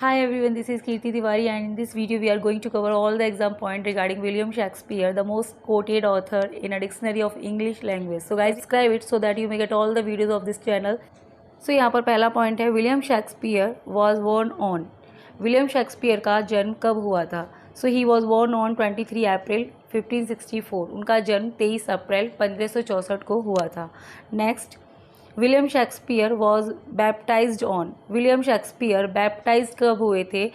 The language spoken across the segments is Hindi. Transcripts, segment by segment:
Hi everyone, this is Kirti Tiwari and in this video we are going to cover all the exam point regarding William Shakespeare, the most quoted author in a dictionary of English language. So guys, subscribe it so that you may get all the videos of this channel. So यहाँ पर पहला पॉइंट है William Shakespeare was born on. William Shakespeare का जन्म कब हुआ था? So he was born on 23 अप्रैल 1564. उनका जन्म 23 अप्रैल 1564 को हुआ था. Next, William Shakespeare was baptized on. William Shakespeare baptize कब हुए थे?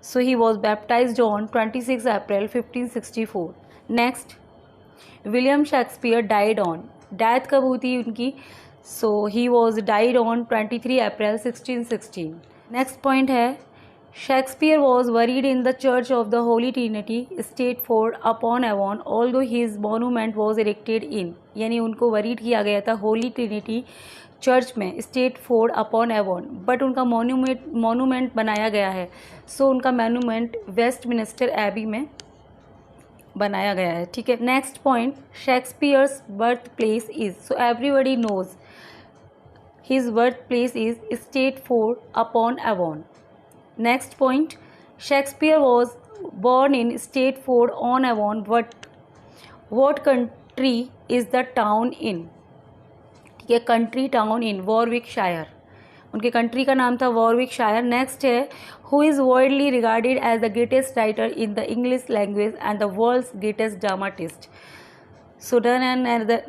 So he was baptized on 26 April 1564. Next, William Shakespeare died on. Death कब हुई थी उनकी? So he was died on 23 April 1616. Next point है Shakespeare was buried in the church of the Holy Trinity Stratford upon Avon although his monument was erected in. यानी उनको बरीड किया गया था होली ट्रिनिटी चर्च में स्टेटफोर्ड अपॉन एवॉन, बट उनका मोनूमेंट बनाया गया है. सो उनका मोनूमेंट वेस्टमिनिस्टर एबी में बनाया गया है. ठीक है. Next point, Shakespeare's birth place is. So everybody knows his birth place is Stratford upon Avon. Next point, Shakespeare was born in Stratford on Avon. What country is the town in? ठीक है, country town in Warwickshire. उनके country का नाम था Warwickshire. Next है who is widely regarded as the greatest writer in the English language and the world's greatest dramatist. So done and the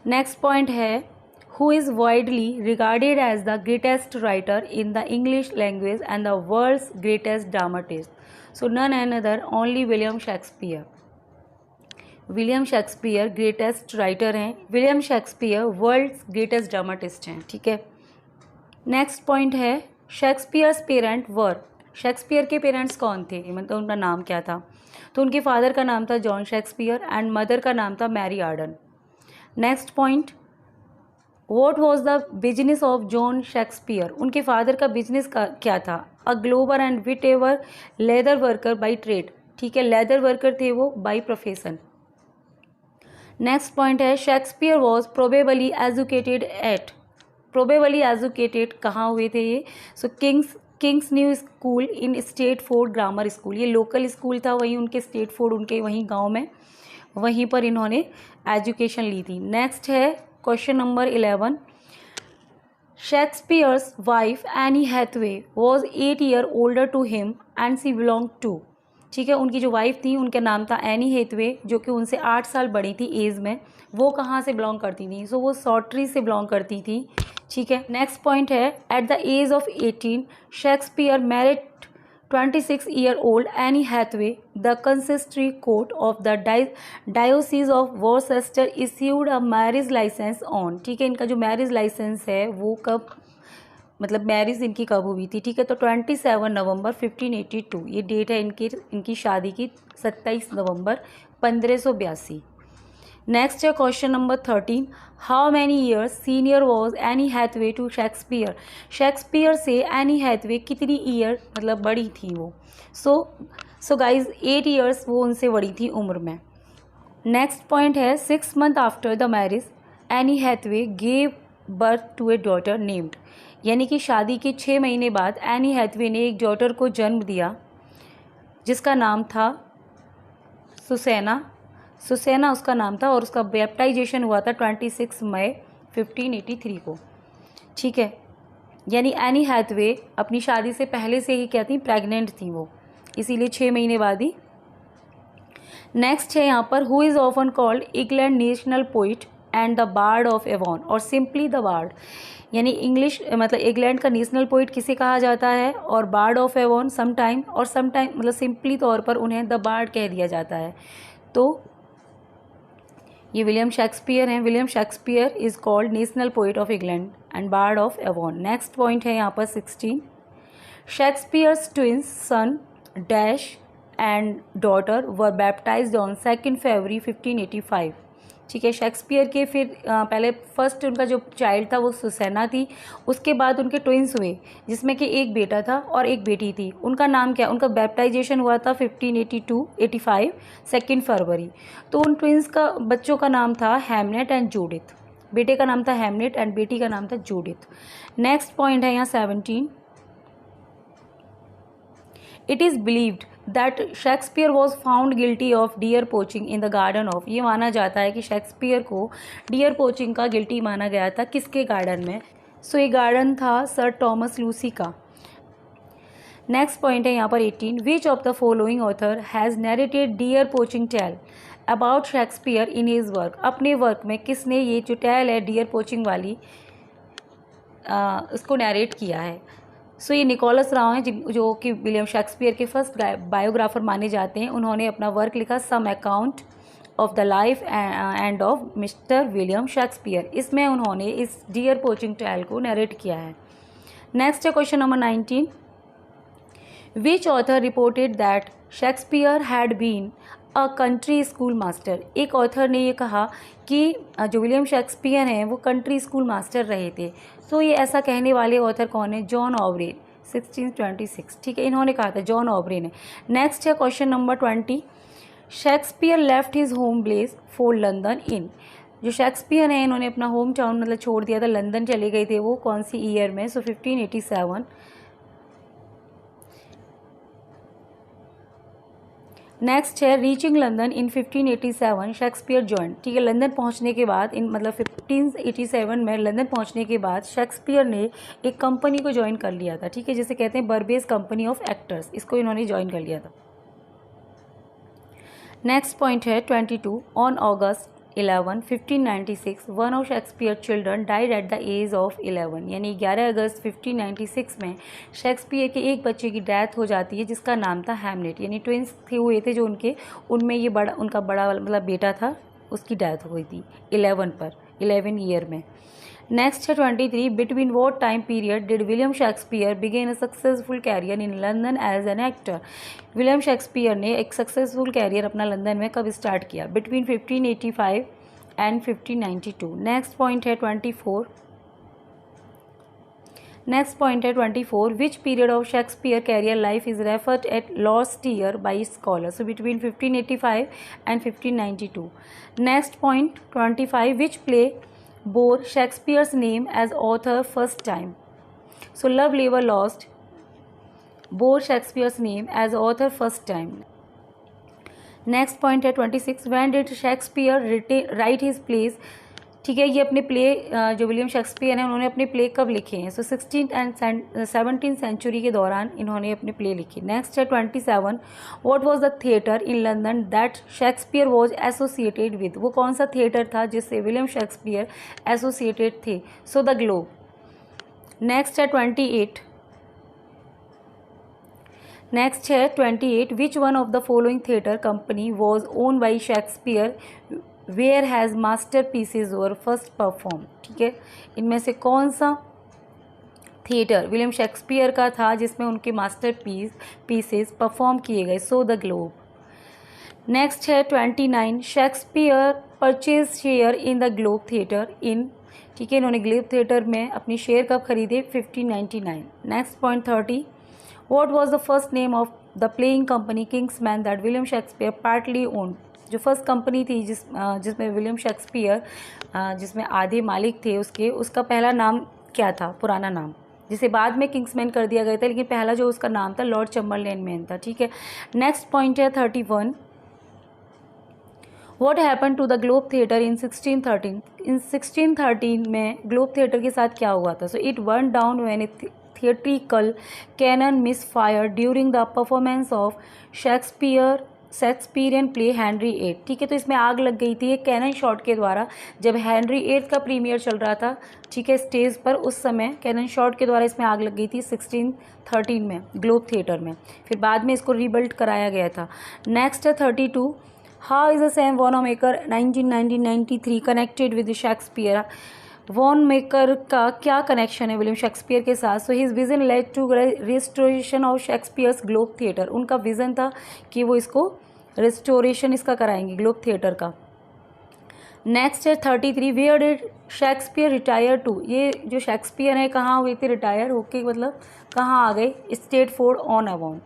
next point है who is widely regarded as the greatest writer in the English language and the world's greatest dramatist. So none and other only William Shakespeare. William Shakespeare greatest writer हैं. William Shakespeare world's greatest dramatist हैं. ठीक है. नेक्स्ट पॉइंट है शेक्सपियर्स पेरेंट वर. शेक्सपियर के पेरेंट्स कौन थे, मतलब उनका नाम क्या था? तो उनके फादर का नाम था जॉन शेक्सपियर एंड मदर का नाम था Mary Arden. Next point, what was the business of John Shakespeare. उनके फादर का बिजनेस का क्या था? A glover and whittawer leather worker by trade. ठीक है, लेदर वर्कर थे वो बाई प्रोफेशन. नेक्स्ट पॉइंट है Shakespeare was probably educated at. Probably educated कहाँ हुए थे ये? So King's New School in Stratford grammar school. ये लोकल स्कूल था, वहीं उनके स्टेटफोर्ड उनके वहीं गाँव में, वहीं पर इन्होंने एजुकेशन ली थी. नेक्स्ट है question number 11, Shakespeare's wife Anne Hathaway was 8 year older to him and she belong to. ठीक है, उनकी जो वाइफ थी उनका नाम था एनी हैथवे, जो कि उनसे 8 साल बड़ी थी एज में. वो कहाँ से बिलोंग करती थी? सो वो सॉटरी से बिलोंग करती थी. ठीक है. नेक्स्ट पॉइंट है at the age of 18 Shakespeare married 26-year-old Annie Hathaway. The consistory court of the diocese of Worcester issued a marriage license on. ठीक है, इनका जो मैरिज लाइसेंस है वो कब, मतलब मैरिज इनकी कब हुई थी? ठीक है, तो 27 नवंबर 1582 ये डेट है इनकी शादी की. 27 नवंबर 1582. नेक्स्ट है question number 13, how many years senior was Anne Hathaway to Shakespeare. Shakespeare से एनी हैथवे कितनी ईयर मतलब बड़ी थी वो? सो गाइज 8 ईयर्स वो उनसे बड़ी थी उम्र में. नेक्स्ट पॉइंट है 6 months after the marriage Anne Hathaway gave birth to a daughter named. यानी कि शादी के 6 महीने बाद एनी हैथवे ने एक डॉटर को जन्म दिया जिसका नाम था सुसेना उसका नाम था, और उसका बैप्टाइजेशन हुआ था 26 मई 1583 को. ठीक है, यानी एनी हैथवे अपनी शादी से पहले से ही क्या थी, प्रेग्नेंट थी वो, इसीलिए 6 महीने बाद ही. नेक्स्ट है यहाँ पर who is often called England national poet and the bard of Avon और सिंपली द बार्ड. यानी इंग्लिश मतलब इंग्लैंड का नेशनल पोइट किसे कहा जाता है और बार्ड ऑफ एवॉन समटाइम मतलब सिंपली तौर पर उन्हें द बार्ड कह दिया जाता है. तो ये विलियम शेक्सपियर हैं. William Shakespeare is called national poet of England and bard of Avon. Next point है यहाँ पर 16, Shakespeare's twins son dash and daughter were baptized on 2 फरवरी 1585. ठीक है। शेक्सपियर के फिर पहले फर्स्ट उनका जो चाइल्ड था वो सुसैना थी, उसके बाद उनके ट्विंस हुए जिसमें कि एक बेटा था और एक बेटी थी। उनका नाम क्या, उनका बैप्टाइजेशन हुआ था 1582-85 2 फरवरी। तो उन ट्विंस का बच्चों का नाम था हैमनेट एंड जूडिथ। बेटे का नाम था हैमनेट एंड बेटी का नाम था जूडिथ। नेक्स्ट पॉइंट है यहाँ 17। It is believed that Shakespeare was found guilty of dear poaching in the garden of. ये माना जाता है कि शेक्सपियर को डियर पोचिंग का गिल्टी माना गया था, किसके गार्डन में? सो ये गार्डन था सर टॉमस लूसी का। नेक्स्ट पॉइंट है यहाँ पर 18। Which of the following author has narrated deer poaching tale about Shakespeare in his work. अपने वर्क में किसने ये जो टेल है डियर पोचिंग वाली उसको नैरेट किया है? सो ये निकोलस राव हैं जो कि विलियम शेक्सपियर के फर्स्ट बायोग्राफर माने जाते हैं। उन्होंने अपना वर्क लिखा some account of the life and of mister William Shakespeare. इसमें उन्होंने इस डियर पोचिंग टेल को नैरेट किया है। नेक्स्ट है question number 19। Which author reported that Shakespeare had been a country school master. एक ऑथर ने ये कहा कि जो विलियम शेक्सपियर हैं वो कंट्री स्कूल मास्टर रहे थे। सो ये ऐसा कहने वाले ऑथर कौन है? John Aubrey 1626। ठीक है, इन्होंने कहा था, जॉन ऑब्रे ने। नेक्स्ट है question number 20। Shakespeare left his home place for London इन। जो शेक्सपियर हैं इन्होंने अपना होम टाउन मतलब छोड़ दिया था, लंदन चले गए थे वो कौन सी ईयर में? सो 1587। नेक्स्ट है रीचिंग लंदन इन 1587 शेक्सपियर जॉइन। ठीक है, लंदन पहुंचने के बाद इन मतलब 1587 में लंदन पहुंचने के बाद शेक्सपियर ने एक कंपनी को ज्वाइन कर लिया था। ठीक है, जिसे कहते हैं बर्बेस कंपनी ऑफ एक्टर्स, इसको इन्होंने ज्वाइन कर लिया था। नेक्स्ट पॉइंट है 22। ऑन अगस्त 11, 1596 one of Shakespeare children died at the age of 11। यानी 11 अगस्त 1596 में शेक्सपियर के एक बच्चे की डेथ हो जाती है जिसका नाम था हैमलेट। यानी ट्विंस हुए थे जो उनमें ये उनका बड़ा मतलब बेटा था, उसकी डेथ हुई थी 11 ईयर में। नेक्स्ट है 23। Between what time period did William Shakespeare begin a successful career in London as an actor. William Shakespeare ने एक सक्सेसफुल कैरियर अपना लंदन में कब स्टार्ट किया? Between 1585 and 1592। नेक्स्ट पॉइंट है 24। नेक्स्ट पॉइंट है 24। Which period of Shakespeare career life is referred at last year by scholar. So between 1585 and 1592। Next point 25। Which play bore Shakespeare's name as author first time. So Love Labour Lost bore Shakespeare's name as author first time. Next point है 26. When did Shakespeare write his plays? ठीक है, ये अपने प्ले जो विलियम शेक्सपियर हैं उन्होंने अपने प्ले कब लिखे हैं? सो 16th एंड 17th सेंचुरी के दौरान इन्होंने अपने प्ले लिखे। नेक्स्ट है 27। What was the theatre in London that Shakespeare was associated with. वो कौन सा थिएटर था जिससे विलियम शेक्सपियर एसोसिएटेड थे? So the globe. नेक्स्ट है 28। नेक्स्ट है 28। Which one of the following theatre company was own by Shakespeare where his masterpieces were first perform. ठीक है, इनमें से कौन सा थिएटर विलियम शेक्सपियर का था जिसमें उनके मास्टर पीसेज परफॉर्म किए गए? So the globe. नेक्स्ट है 29। Shakespeare purchase share in the Globe theatre इन। ठीक है, इन्होंने ग्लोब थिएटर में अपनी शेयर कब खरीदे? 1599। Next point 30। What was the first name of the playing company Kingsman that William Shakespeare partly owned. जो फर्स्ट कंपनी थी जिसमें विलियम शेक्सपियर जिसमें आधे मालिक थे उसका पहला नाम क्या था? पुराना नाम, जिसे बाद में किंग्समैन कर दिया गया था, लेकिन पहला जो उसका नाम था लॉर्ड चैम्बरलेन मैन था। ठीक है, नेक्स्ट पॉइंट है 31। What happen to the Globe theatre in 1613। In 1613 में ग्लोब थिएटर के साथ क्या हुआ था? So it burn down when a theatrical cannon misfire during the performance of Shakespearean play Henry VIII। ठीक है, तो इसमें आग लग गई थी एक कैनन शॉट के द्वारा जब हेनरी VIII का प्रीमियर चल रहा था। ठीक है, स्टेज पर उस समय कैनन शॉट के द्वारा इसमें आग लग गई थी 1613 में ग्लोब थिएटर में। फिर बाद में इसको रीबिल्ड कराया गया था। नेक्स्ट है 32। How is the Sam Wanamaker 1993 connected with Shakespeare. Wanamaker का क्या कनेक्शन है विलियम शेक्सपियर के साथ? So his vision led to restoration of Shakespeare's Globe theatre. उनका विजन था कि वो इसको रिस्टोरेशन इसका कराएंगे ग्लोब थिएटर का। नेक्स्ट है 33, where did Shakespeare retire to. ये जो शेक्सपियर है कहाँ हुए थे रिटायर होके, मतलब कहाँ आ गए, स्टेटफोर्ड ऑन अवॉन।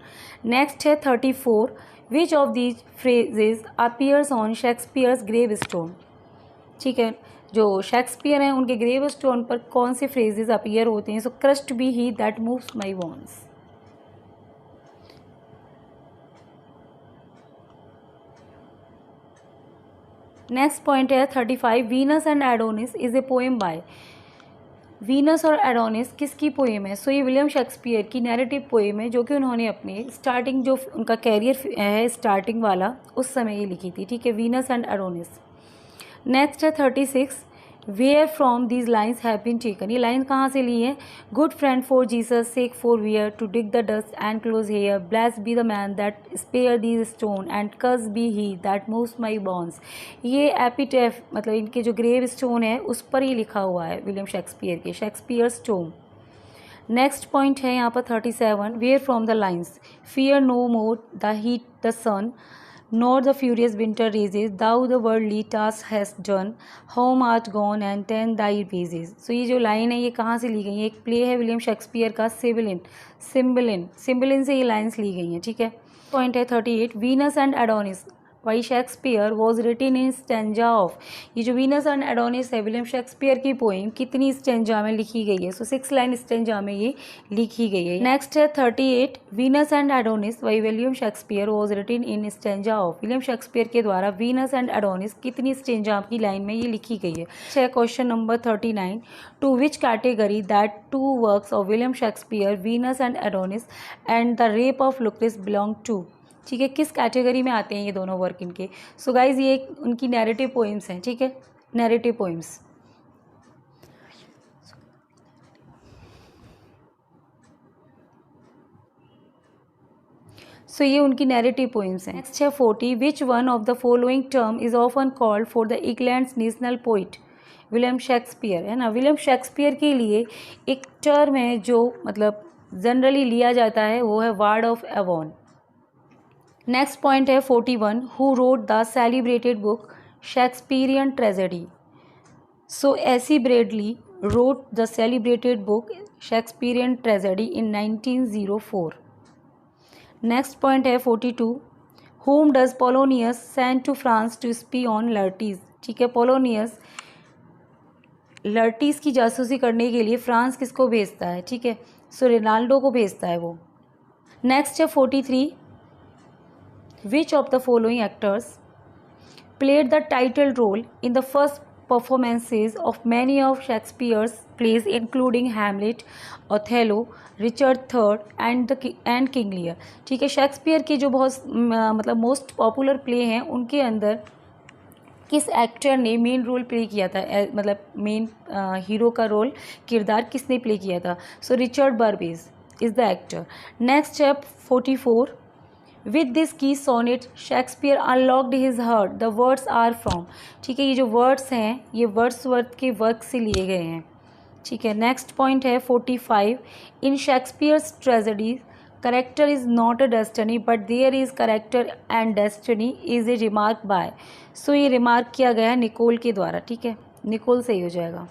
नेक्स्ट है 34, which of these phrases appears on Shakespeare's gravestone. ठीक है, जो शेक्सपियर हैं उनके ग्रेव स्टोन पर कौन से फ्रेजेस अपीयर होते हैं। So curst be he that moves my bones. Next point है 35, Venus and Adonis is a poem by. Venus और एडोनिस किसकी पोएम है। सो ये विलियम शेक्सपियर की नैरेटिव पोएम है जो कि उन्होंने अपने स्टार्टिंग, जो उनका कैरियर है स्टार्टिंग वाला, उस समय ये लिखी थी। ठीक है, वीनस एंड एडोनिस। नेक्स्ट है 36, where from these lines have been taken. ये लाइन कहाँ से ली है। Good friend for Jesus sake forbear to dig the dust and close here, bless be the man that spare these stone and curse be he that moves my bones. ये एपिटेफ, मतलब इनके जो ग्रेव स्टोन है उस पर ही लिखा हुआ है विलियम शेक्सपियर के, शेक्सपियर्स टोम। नेक्स्ट पॉइंट है यहाँ पर 37, where from the lines, fear no more the heat the sun nor the furious winter rages, thou the worldly task hast done, home art gone and ten thy bases। सो ये जो लाइन है ये कहाँ से ली गई है, एक प्ले है विलियम शेक्सपियर का सिम्बलिन से ये लाइन्स ली गई हैं। ठीक है, पॉइंट है 38, Venus and Adonis by Shakespeare was written in stanza of. ये जो वीनस एंड एडोनिस है विलियम शेक्सपियर की पोएम कितनी स्टेंजा में लिखी गई है। सो 6 लाइन स्टेंजा में ये लिखी गई है। नेक्स्ट है 38, Venus and Adonis by William Shakespeare was written in stanza of. William Shakespeare के द्वारा वीनस एंड एडोनिस कितनी स्टेंजा की लाइन में ये लिखी गई है। Question number 39, to which category that two works of William Shakespeare, Venus and Adonis and the rape of Lucrece belong to. ठीक है, किस कैटेगरी में आते हैं ये दोनों वर्क इनके। सो गाइज ये उनकी नैरेटिव पोएम्स हैं। ठीक है, नैरेटिव पोएम्स। सो ये उनकी नैरेटिव पोएम्स हैं। नेक्स्ट है 40, विच one of the following term is often called for the England's national poet. William Shakespeare है ना, विलियम शेक्सपियर के लिए एक टर्म है जो मतलब जनरली लिया जाता है, वो है ward of Avon. Next point है 41, who wrote the celebrated book Shakespearean tragedy. So AC Bradley wrote the celebrated book Shakespearean tragedy in 1904। Next point है 42, whom does Polonius send to France to spy on Laertes। ठीक है, पोलोनियस लर्टीस की जासूसी करने के लिए फ्रांस किसको भेजता है। ठीक है, सो रोनाल्डो को भेजता है वो। नेक्स्ट है 43, which of the following actors played the title role in the first performances of many of Shakespeare's plays including Hamlet, Othello, Richard III and King Lear। ठीक है, शेक्सपियर के जो बहुत मतलब मोस्ट पॉपुलर प्ले हैं उनके अंदर किस एक्टर ने मेन रोल प्ले किया था, मतलब मेन हीरो का रोल, किरदार किसने प्ले किया था। So Richard Burbage is the actor. Next है 44, with this key sonnet Shakespeare unlocked his heart, the words are from. ठीक है, ये जो वर्ड्स हैं ये वर्ड्सवर्थ के वर्क से लिए गए हैं। ठीक है, नेक्स्ट पॉइंट है 45, in Shakespeare's tragedies character is not a destiny but there is character and destiny is a remark by. So ये रिमार्क किया गया है निकोल के द्वारा। ठीक है, निकोल सही हो जाएगा।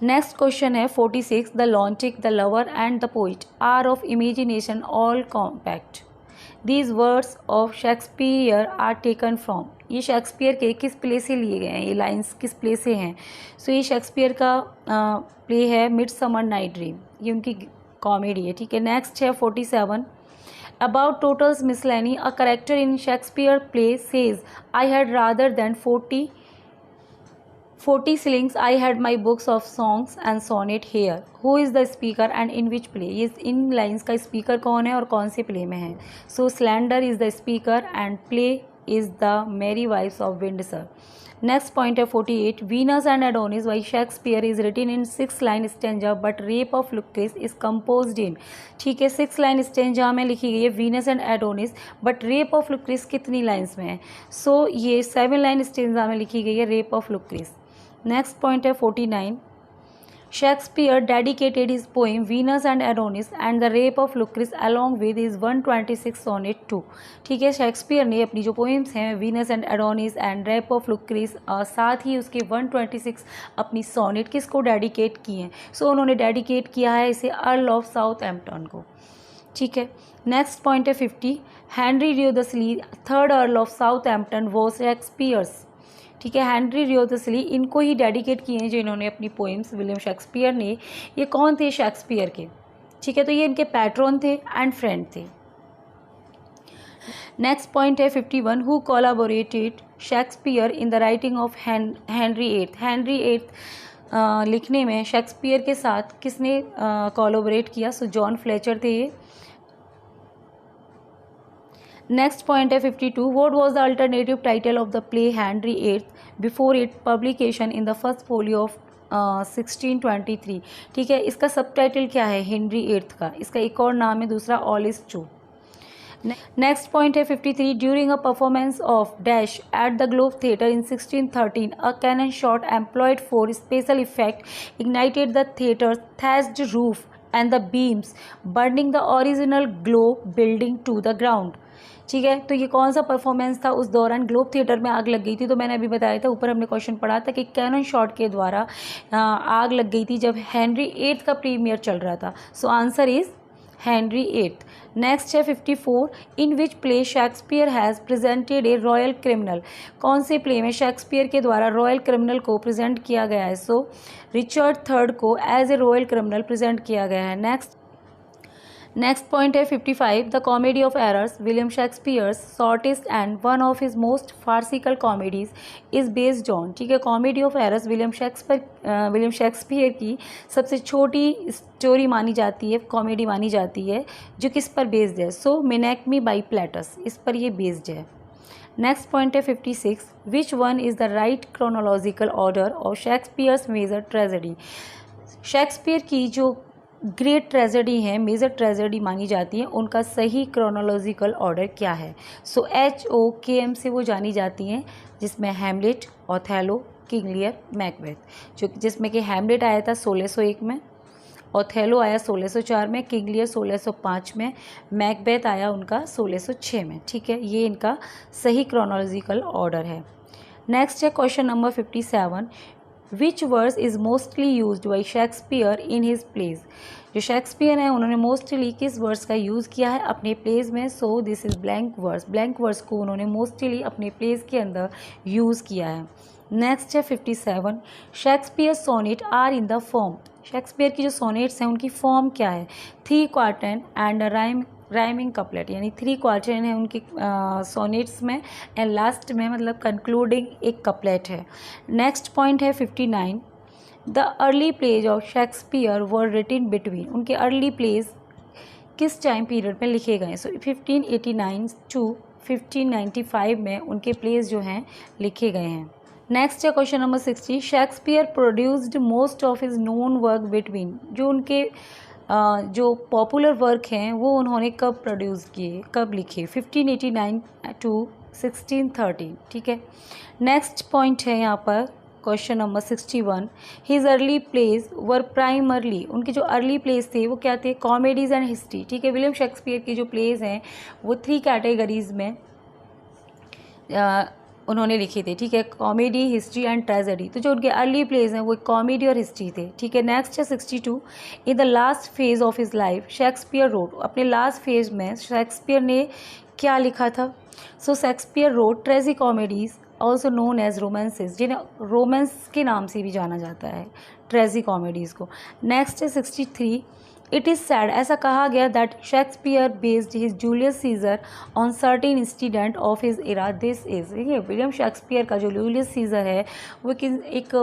नेक्स्ट क्वेश्चन है 46, the lunatic, the lover and the poet are of imagination all compact. These words of Shakespeare are taken from. ये शेक्सपियर के किस प्ले से लिए गए हैं, ये लाइन्स किस प्ले से हैं। सो ये शेक्सपियर का प्ले है मिडसमर नाइट ड्रीम, ये उनकी कॉमेडी है। ठीक है, नेक्स्ट है 47, about Tottel's Miscellany a character in Shakespeare play says I had rather than 40 shillings I had my books of songs and sonnet here. Who is the speaker and in which play? ये इन लाइन्स का स्पीकर कौन है और कौन से प्ले में है। So Slender is the speaker and play is the Merry Wives of Windsor. Next point है 48, Venus and Adonis by Shakespeare is written in 6 line stanza but rape of Lucrece is composed in. ठीक है, 6 लाइन स्टेंजा में लिखी गई है Venus and Adonis, but rape of Lucrece कितनी लाइन्स में है। सो ये 7 लाइन स्टेंजा में लिखी गई है rape of Lucrece. Next point है 49, Shakespeare dedicated his poem Venus and Adonis and the rape of Lucrece along with his 126 sonnet to. ठीक है, शेक्सपियर ने अपनी जो पोएम्स हैं Venus and Adonis and rape of Lucrece साथ ही उसके 126 अपनी सोनेट किसको डेडिकेट किए हैं? सो उन्होंने डेडिकेट किया है इसे अर्ल ऑफ साउथहैम्पटन को। ठीक है, नेक्स्ट पॉइंट है 50, Henry Wriothesley third earl of Southampton was Shakespeare's. ठीक है, हेनरी रियोदस्ली इनको ही डेडिकेट किए हैं जो इन्होंने अपनी पोएम्स विलियम शेक्सपियर ने। ये कौन थे? शेक्सपियर के। ठीक है, तो ये इनके पैट्रॉन थे एंड फ्रेंड थे। नेक्स्ट पॉइंट है 51, who collaborated Shakespeare in the writing of Henry eight. Henry eight लिखने में शेक्सपियर के साथ किसने कोलैबोरेट किया? सो जॉन फ्लेचर थे ये। नेक्स्ट पॉइंट है 52, what was the alternative title of the play Henry eight before it publication in the first folio of 1623। ठीक है, इसका सब टाइटल क्या है हेनरी एट का? इसका एक और नाम है दूसरा, all is true. Next point है 53, during a performance of dash at the Globe theatre in 1613 a cannon shot employed for special effect ignited the theatre thatched roof and the beams burning the original Globe building to the ground. ठीक है, तो ये कौन सा परफॉर्मेंस था? उस दौरान ग्लोब थिएटर में आग लग गई थी। तो मैंने अभी बताया था, ऊपर हमने क्वेश्चन पढ़ा था कि कैनन शॉट के द्वारा आग लग गई थी जब हेनरी एट का प्रीमियर चल रहा था। So answer is Henry eight. Next है 54, in which play Shakespeare has presented a royal criminal. कौन से प्ले में शेक्सपियर के द्वारा रॉयल क्रिमिनल को प्रेजेंट किया गया है? सो रिचर्ड थर्ड को as a royal criminal present किया गया है। नेक्स्ट पॉइंट है 55, the comedy of errors William Shakespeare's shortest and one of his most farcical comedies is based on. ठीक है, comedy of errors William Shakespeare की सबसे छोटी स्टोरी मानी जाती है, कॉमेडी मानी जाती है, जो किस पर बेस्ड है? सो मेनेक्मी बाई प्लेटस, इस पर ये बेस्ड है। नेक्स्ट पॉइंट है 56, which one is the right chronological order of Shakespeare's major tragedy. Shakespeare की जो ग्रेट ट्रेजेडी है, मेजर ट्रेजेडी मानी जाती है, उनका सही क्रोनोलॉजिकल ऑर्डर क्या है? सो HOKM से वो जानी जाती हैं, जिसमें Hamlet, Othello, King Lear, Macbeth. जो जिसमें कि हैमलेट आया था 1601 में, ओथेलो आया 1604 में, किंग लियर 1605 में, मैकबेथ आया उनका 1606 में। ठीक है, ये इनका सही क्रोनोलॉजिकल ऑर्डर है। नेक्स्ट है question number 57, which verse is mostly used by Shakespeare in his plays. जो शेक्सपियर हैं उन्होंने मोस्टली किस वर्स का यूज़ किया है अपने प्लेज में? So this is blank verse. Blank verse को उन्होंने मोस्टली अपने प्लेज के अंदर यूज़ किया है। नेक्स्ट है 57, Shakespeare sonnet are in the form. Shakespeare की जो सोनेट्स हैं उनकी फॉर्म क्या है? 3 क्वार्टन एंड राइमिंग कपलेट, यानी 3 क्वार्टन है उनकी सोनेट्स में एंड लास्ट में मतलब कंक्लूडिंग एक कपलेट है। नेक्स्ट पॉइंट है 59, the early plays of Shakespeare were written between. उनके अर्ली प्लेज किस टाइम पीरियड में लिखे गए? सो 1589 टू 1595 में उनके प्लेज जो हैं लिखे गए हैं। नेक्स्ट है question number 60, Shakespeare produced most of his known work between. जो उनके जो पॉपुलर वर्क हैं वो उन्होंने कब प्रोड्यूस किए, कब लिखे? 1589 टू 1613। ठीक है, नेक्स्ट पॉइंट है यहाँ पर question number 61, his early plays were primarily. उनके जो अर्ली प्लेज थे वो क्या थे? Comedies and history. ठीक है, विलियम शेक्सपियर के जो प्लेज हैं वो 3 कैटेगरीज में उन्होंने लिखे थे। ठीक है, कॉमेडी, हिस्ट्री एंड ट्रेजेडी। तो जो उनके अर्ली प्लेज हैं वो कॉमेडी और हिस्ट्री थे। ठीक है, नेक्स्ट है 62, in the last phase of his life Shakespeare wrote. अपने लास्ट फेज में शेक्सपियर ने क्या लिखा था? So Shakespeare wrote tragicomedies also known as romances, जिन्हें रोमांस के नाम से भी जाना जाता है ट्रेजी कॉमेडीज़ को। नेक्स्ट है 63, इट इज़ सैड, ऐसा कहा गया that Shakespeare based his Julius Caesar on certain incident of his era. This is, ठीक है, विलियम शेक्सपियर का जो जूलियस सीजर है वो एक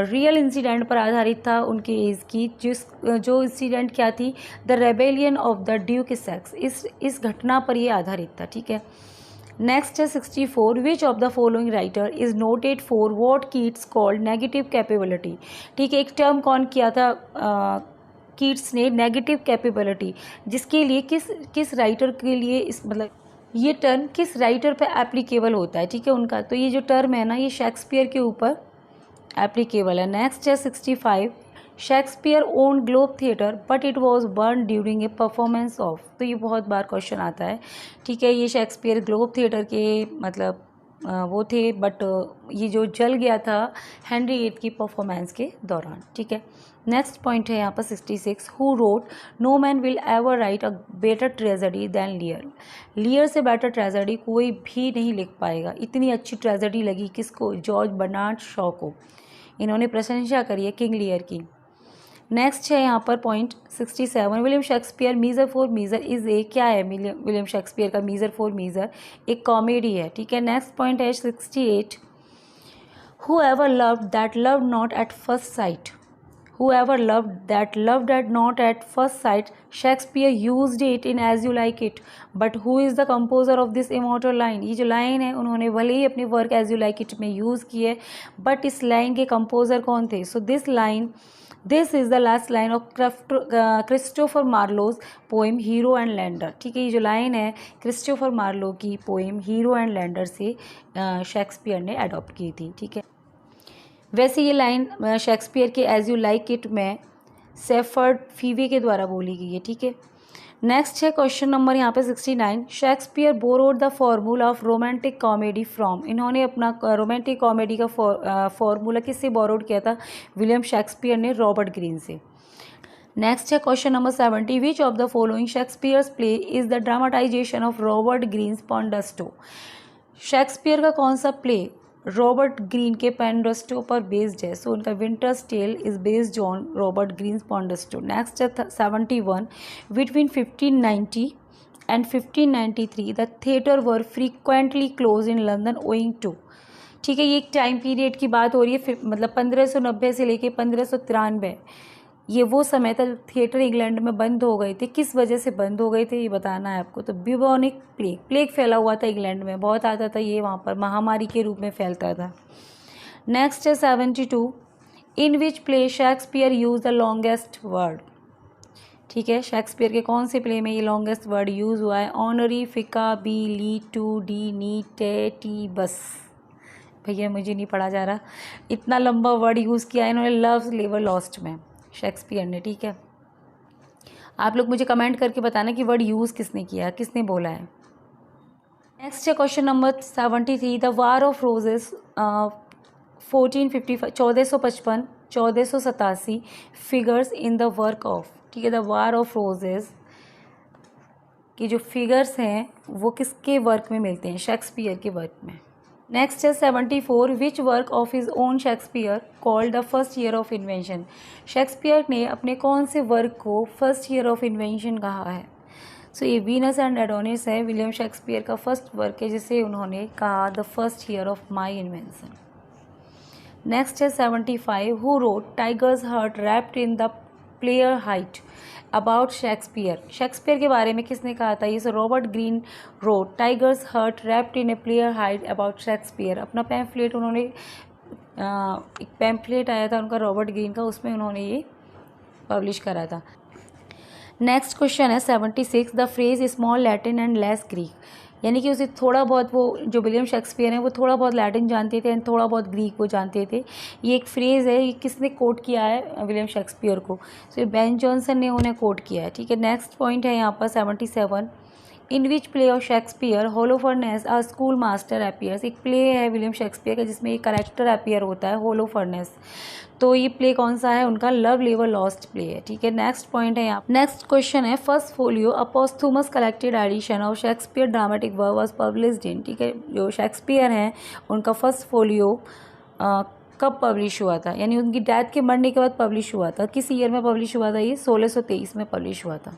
रियल इंसिडेंट पर आधारित था उनके एज की, जो इंसिडेंट क्या थी? The rebellion of the Duke sex. इस घटना पर ये आधारित था। ठीक है, नेक्स्ट है 64, विच of the following writer is noted for what Keats called negative capability. ठीक है, एक टर्म कौन किया था कीट्स ने? नेगेटिव कैपेबिलिटी, जिसके लिए किस राइटर के लिए इस मतलब ये टर्म किस राइटर पे एप्लीकेबल होता है? ठीक है, उनका तो ये जो टर्म है ना ये शेक्सपियर के ऊपर एप्लीकेबल है। नेक्स्ट है 65, Shakespeare own globe theatre but it was burn during a performance of. तो ये बहुत बार क्वेश्चन आता है, ठीक है। ये शेक्सपियर ग्लोब थिएटर के मतलब वो थे, बट ये जो जल गया था हेनरी VIII की परफॉर्मेंस के दौरान, ठीक है। नेक्स्ट पॉइंट है यहाँ पर 66, who wrote no man will ever write a better tragedy than Lear. Lear से बेटर ट्रेजेडी कोई भी नहीं लिख पाएगा। इतनी अच्छी ट्रेजेडी लगी किसको? जॉर्ज बर्नार्ड शॉ को। इन्होंने प्रशंसा करी है किंग लियर की। नेक्स्ट है यहाँ पर point 67, William Shakespeare measure for measure is a, क्या है विलियम शेक्सपियर का मीज़र फॉर मीज़र? एक कॉमेडी है, ठीक है। नेक्स्ट पॉइंट है 68, who ever loved that love not at first sight, whoever loved that loved at not at first sight, Shakespeare used it in As You Like It, but who is the composer of this immortal line? ये जो लाइन है उन्होंने भले ही अपने work As You Like It में यूज़ की है, बट इस लाइन के कंपोजर कौन थे? सो this is the last line of Christopher Marlowe's poem hero and lander, ठीक है। ये जो लाइन है क्रिस्टोफर मार्लो की पोएम हीरो एंड लैंडर से शेक्सपियर ने अडॉप्ट की थी, ठीक है। वैसे ये लाइन शेक्सपियर के एज यू लाइक इट में सेफर्ड फीवी के द्वारा बोली गई है, ठीक है। नेक्स्ट है क्वेश्चन नंबर यहाँ पे 69, Shakespeare borrowed the formula of romantic comedy from. इन्होंने अपना रोमांटिक कॉमेडी का फॉर्मूला किससे बोरोड किया था? विलियम शेक्सपियर ने रॉबर्ट ग्रीन से। नेक्स्ट है question number 70, which of the following Shakespeare's play is the dramatization of Robert Greene's Pandosto. Shakespeare का कौन सा प्ले रॉबर्ट ग्रीन के पेनडस्टो पर बेस्ड है? सो उनका Winter's Tale is based on Robert Greene Pandosto. Next है 71, between 1590 and 1593 the theatre were frequently closed in London owing to, ठीक है। ये एक टाइम पीरियड की बात हो रही है, मतलब 1590 से लेके 1593, ये वो समय था थिएटर इंग्लैंड में बंद हो गए थे। किस वजह से बंद हो गए थे ये बताना है आपको। तो ब्यूबोनिक प्लेग फैला हुआ था इंग्लैंड में, बहुत आता था ये, वहाँ पर महामारी के रूप में फैलता था। नेक्स्ट है 72, in which play Shakespeare use the longest word, ठीक है। शेक्सपियर के कौन से प्ले में ये लॉन्गेस्ट वर्ड यूज़ हुआ है? ऑनरी, फिका, बी, ली, टू, डी, नी, टे, टी, बस। भैया मुझे नहीं पढ़ा जा रहा, इतना लंबा वर्ड यूज़ किया है इन्होंने लव लेवर लॉस्ट में शेक्सपियर ने, ठीक है। आप लोग मुझे कमेंट करके बताना कि वर्ड यूज़ किसने किया, किसने बोला है। नेक्स्ट है question number 73, the war of roses 1455 1455 1487 figures in the work of, ठीक है। द वार ऑफ रोजेस की जो फिगर्स हैं वो किसके वर्क में मिलते हैं? शेक्सपियर के वर्क में। नेक्स्ट है 74, which work of his own Shakespeare called the first year of invention. Shakespeare ने अपने कौन से वर्क को फर्स्ट ईयर ऑफ इन्वेंशन कहा है? सो ये वीनस एंड एडोनिस है, विलियम शेक्सपियर का फर्स्ट वर्क है जिसे उन्होंने कहा the first year of my invention. Next है 75, who wrote tiger's heart wrapped in the player hide about Shakespeare. Shakespeare के बारे में किसने कहा था? ये सो Robert Greene wrote tiger's heart wrapped in a player hide about Shakespeare. अपना पैम्फलेट उन्होंने एक पैम्फलेट आया था उनका रॉबर्ट ग्रीन का, उसमें उन्होंने ये पब्लिश करा था। नेक्स्ट क्वेश्चन है 76, the phrase small Latin and less Greek, यानी कि उसे थोड़ा बहुत, वो जो विलियम शेक्सपियर हैं वो थोड़ा बहुत लैटिन जानते थे एंड थोड़ा बहुत ग्रीक वो जानते थे। ये एक फ्रेज़ है, ये किसने कोट किया है? विलियम शेक्सपियर को। सो बेन जॉनसन ने उन्हें कोट किया है, ठीक है। नेक्स्ट पॉइंट है यहाँ पर 77, in which play of Shakespeare Holofernes a school master appears. एक प्ले है विलियम शेक्सपियर का जिसमें एक करेक्टर अपीयर होता है होलोफर्नेस, तो ये प्ले कौन सा है? उनका लव लेवर लॉस्ट प्ले है, ठीक है। नेक्स्ट पॉइंट है यहाँ, नेक्स्ट क्वेश्चन है First Folio a posthumous collected edition of Shakespeare dramatic work was published in, ठीक है। जो शेक्सपियर हैं उनका फर्स्ट फोलियो कब पब्लिश हुआ था? यानी उनकी डेथ के मरने के बाद पब्लिश हुआ था। किस ईयर में पब्लिश हुआ था? ये 1623 में पब्लिश हुआ था।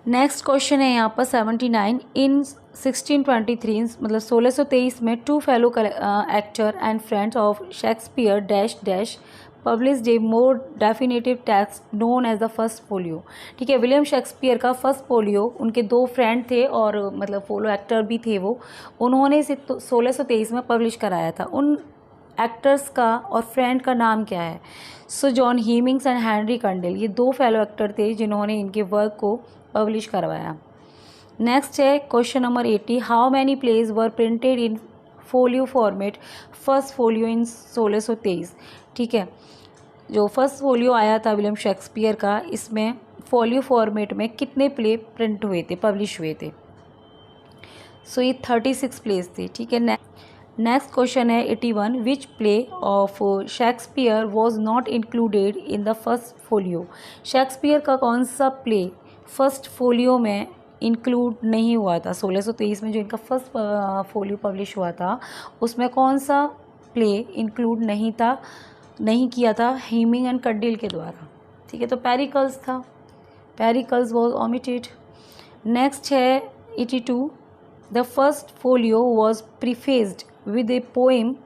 नेक्स्ट क्वेश्चन है यहाँ पर 79, इन 1623 मतलब 1623 में two fellow actor and friends of Shakespeare dash dash published a more definitive text known as the first folio, ठीक है। विलियम शेक्सपियर का फर्स्ट फोलियो उनके दो फ्रेंड थे और मतलब फोलो एक्टर भी थे वो, उन्होंने इसे 1623 में पब्लिश कराया था। उन एक्टर्स का और फ्रेंड का नाम क्या है? So John Heminges and Henry Condell, ये दो फेलो एक्टर थे जिन्होंने इनके वर्क को पब्लिश करवाया। नेक्स्ट है question number 80, how many plays were printed in folio format First Folio in 1623, ठीक है। जो फर्स्ट फोलियो आया था विलियम शेक्सपियर का, इसमें फोलियो फॉर्मेट में कितने प्ले प्रिंट हुए थे, पब्लिश हुए थे? सो ये 36 प्लेस थे, ठीक है। नेक्स्ट क्वेश्चन है 81, विच play of Shakespeare was not included in the first folio? Shakespeare का कौन सा प्ले फर्स्ट फोलियो में इंक्लूड नहीं हुआ था? 1623 में जो इनका फर्स्ट फोलियो पब्लिश हुआ था, उसमें कौन सा प्ले इंक्लूड नहीं किया था हेमिंग एंड कड्डिल के द्वारा? ठीक है, तो पेरिकल्स था, पेरिकल्स वॉज ओमिटेड। नेक्स्ट है 82, the first folio was prefaced with a poem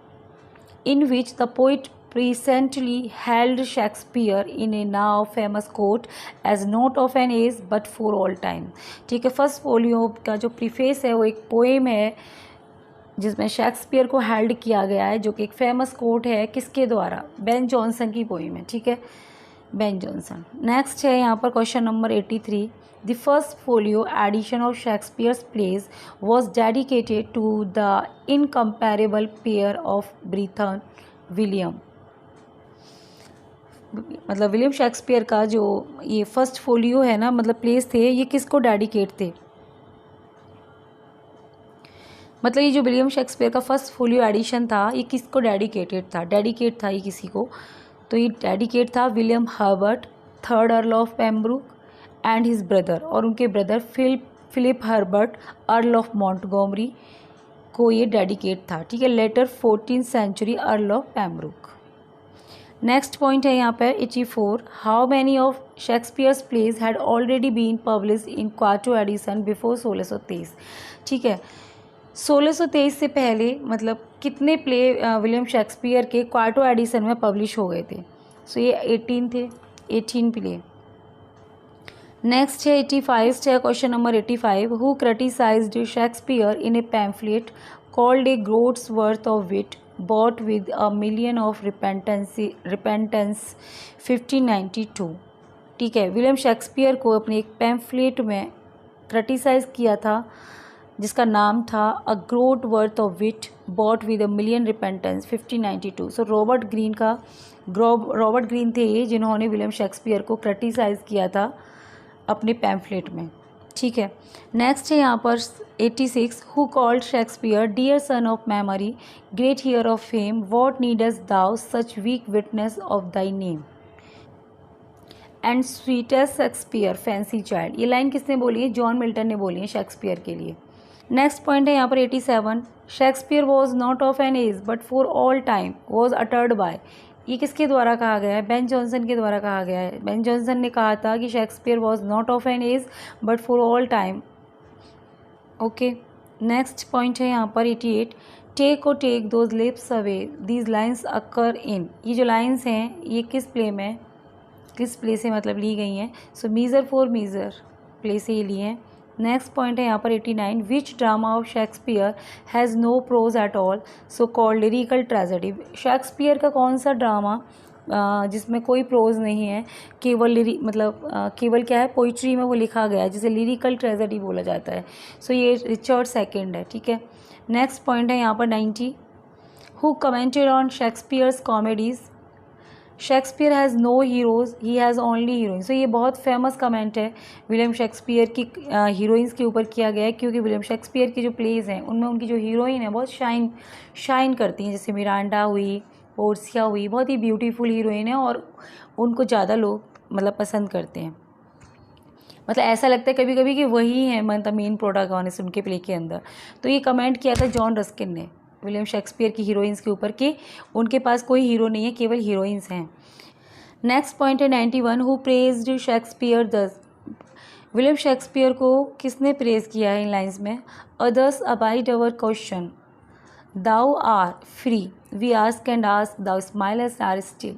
in which the poet presently held Shakespeare in a now famous quote as not of an age but for all time। ठीक है, फर्स्ट फोलियो का जो प्रीफेस है वो एक पोएम है जिसमें शेक्सपियर को हेल्ड किया गया है, जो कि एक फेमस कोट है, किसके द्वारा? बेन जॉनसन की पोएम है, ठीक है, बेन जॉनसन। नेक्स्ट है यहाँ पर question number 83, The first folio edition of Shakespeare's plays was dedicated to the incomparable pair of Brethren William। मतलब विलियम शेक्सपियर का जो ये फर्स्ट फोलियो है ना, मतलब प्लेस थे, ये किसको डेडिकेट थे? मतलब ये जो विलियम शेक्सपियर का फर्स्ट फोलियो एडिशन था, ये किसको डेडिकेट था ये किसी को? तो ये डेडिकेट था William Herbert, third earl of Pembroke and his brother, और उनके brother Philip Herbert earl of Montgomery को ये डेडिकेट था, ठीक है, later 14th century earl of Pembroke. Next point है यहाँ पर 84, how many of Shakespeare's plays had already been publish in quarto edition before 1623? ठीक है, 1623 से पहले मतलब कितने प्ले विलियम शेक्सपियर के क्वार्टो एडिशन में पब्लिश हो गए थे? सो ये 18 थे, 18 प्ले। नेक्स्ट है 85 है question number 85, who criticised Shakespeare in a pamphlet called a groats worth of wit bought with a million of repentance 1592। ठीक है, विलियम शेक्सपियर को अपने एक पैम्फलेट में क्रिटिसाइज किया था जिसका नाम था a groat worth of wit bought with a million repentance 1592। So Robert Greene थे ये जिन्होंने विलियम शेक्सपियर को क्रिटिसाइज किया था अपने पैम्फलेट में, ठीक है। नेक्स्ट है यहाँ पर 86, who called Shakespeare dear son of memory great heir of fame what needst thou such weak witness of thy name and sweetest Shakespeare fancy child. ये लाइन किसने बोली है? जॉन मिल्टन ने बोली है शेक्सपियर के लिए। नेक्स्ट पॉइंट है यहाँ पर 87, Shakespeare was not of an age but for all time was uttered by. ये किसके द्वारा कहा गया है? बेन जॉनसन के द्वारा कहा गया है। बेन जॉनसन ने कहा था कि Shakespeare was not of an age but for all time. Okay, next point है यहाँ पर 88, take O take those lips away these lines occur in. ये जो लाइन्स हैं ये किस प्ले से मतलब ली गई हैं? सो मीज़र फॉर मीज़र प्ले से ये लिए हैं। नेक्स्ट पॉइंट है यहाँ पर 89, which drama of Shakespeare has no prose at all so called lyrical tragedy. Shakespeare का कौन सा ड्रामा जिसमें कोई प्रोज नहीं है, केवल केवल क्या है, पोइट्री में वो लिखा गया है, जिसे लिरिकल ट्रेजेडी बोला जाता है। सो ये रिचर्ड सेकंड है, ठीक है। नेक्स्ट पॉइंट है यहाँ पर 90, who commented on Shakespeare's comedies Shakespeare has no heroes he has only heroines. तो ये बहुत फेमस कमेंट है विलियम शेक्सपियर की हीरोइंस के ऊपर किया गया है, क्योंकि विलियम शेक्सपियर की जो प्लेज हैं उनमें उनकी जो हीरोइन है बहुत शाइन करती हैं, जैसे मिरांडा हुई, पोर्सिया हुई, बहुत ही ब्यूटीफुल हीरोइन है और उनको ज़्यादा लोग मतलब पसंद करते हैं। मतलब ऐसा लगता है कभी कभी कि वही है मतलब मेन प्रोटैगनिस्ट उनके प्ले के अंदर। तो ये कमेंट किया था जॉन रस्किन ने विलियम शेक्सपियर की हीरोइंस के ऊपर कि उनके पास कोई हीरो नहीं है, केवल हीरोइंस हैं। नेक्स्ट पॉइंट है 91, who praised Shakespeare thus. William Shakespeare को किसने प्रेज किया है इन लाइन्स में? Others abide our question thou art free we ask and ask thou smilest art still.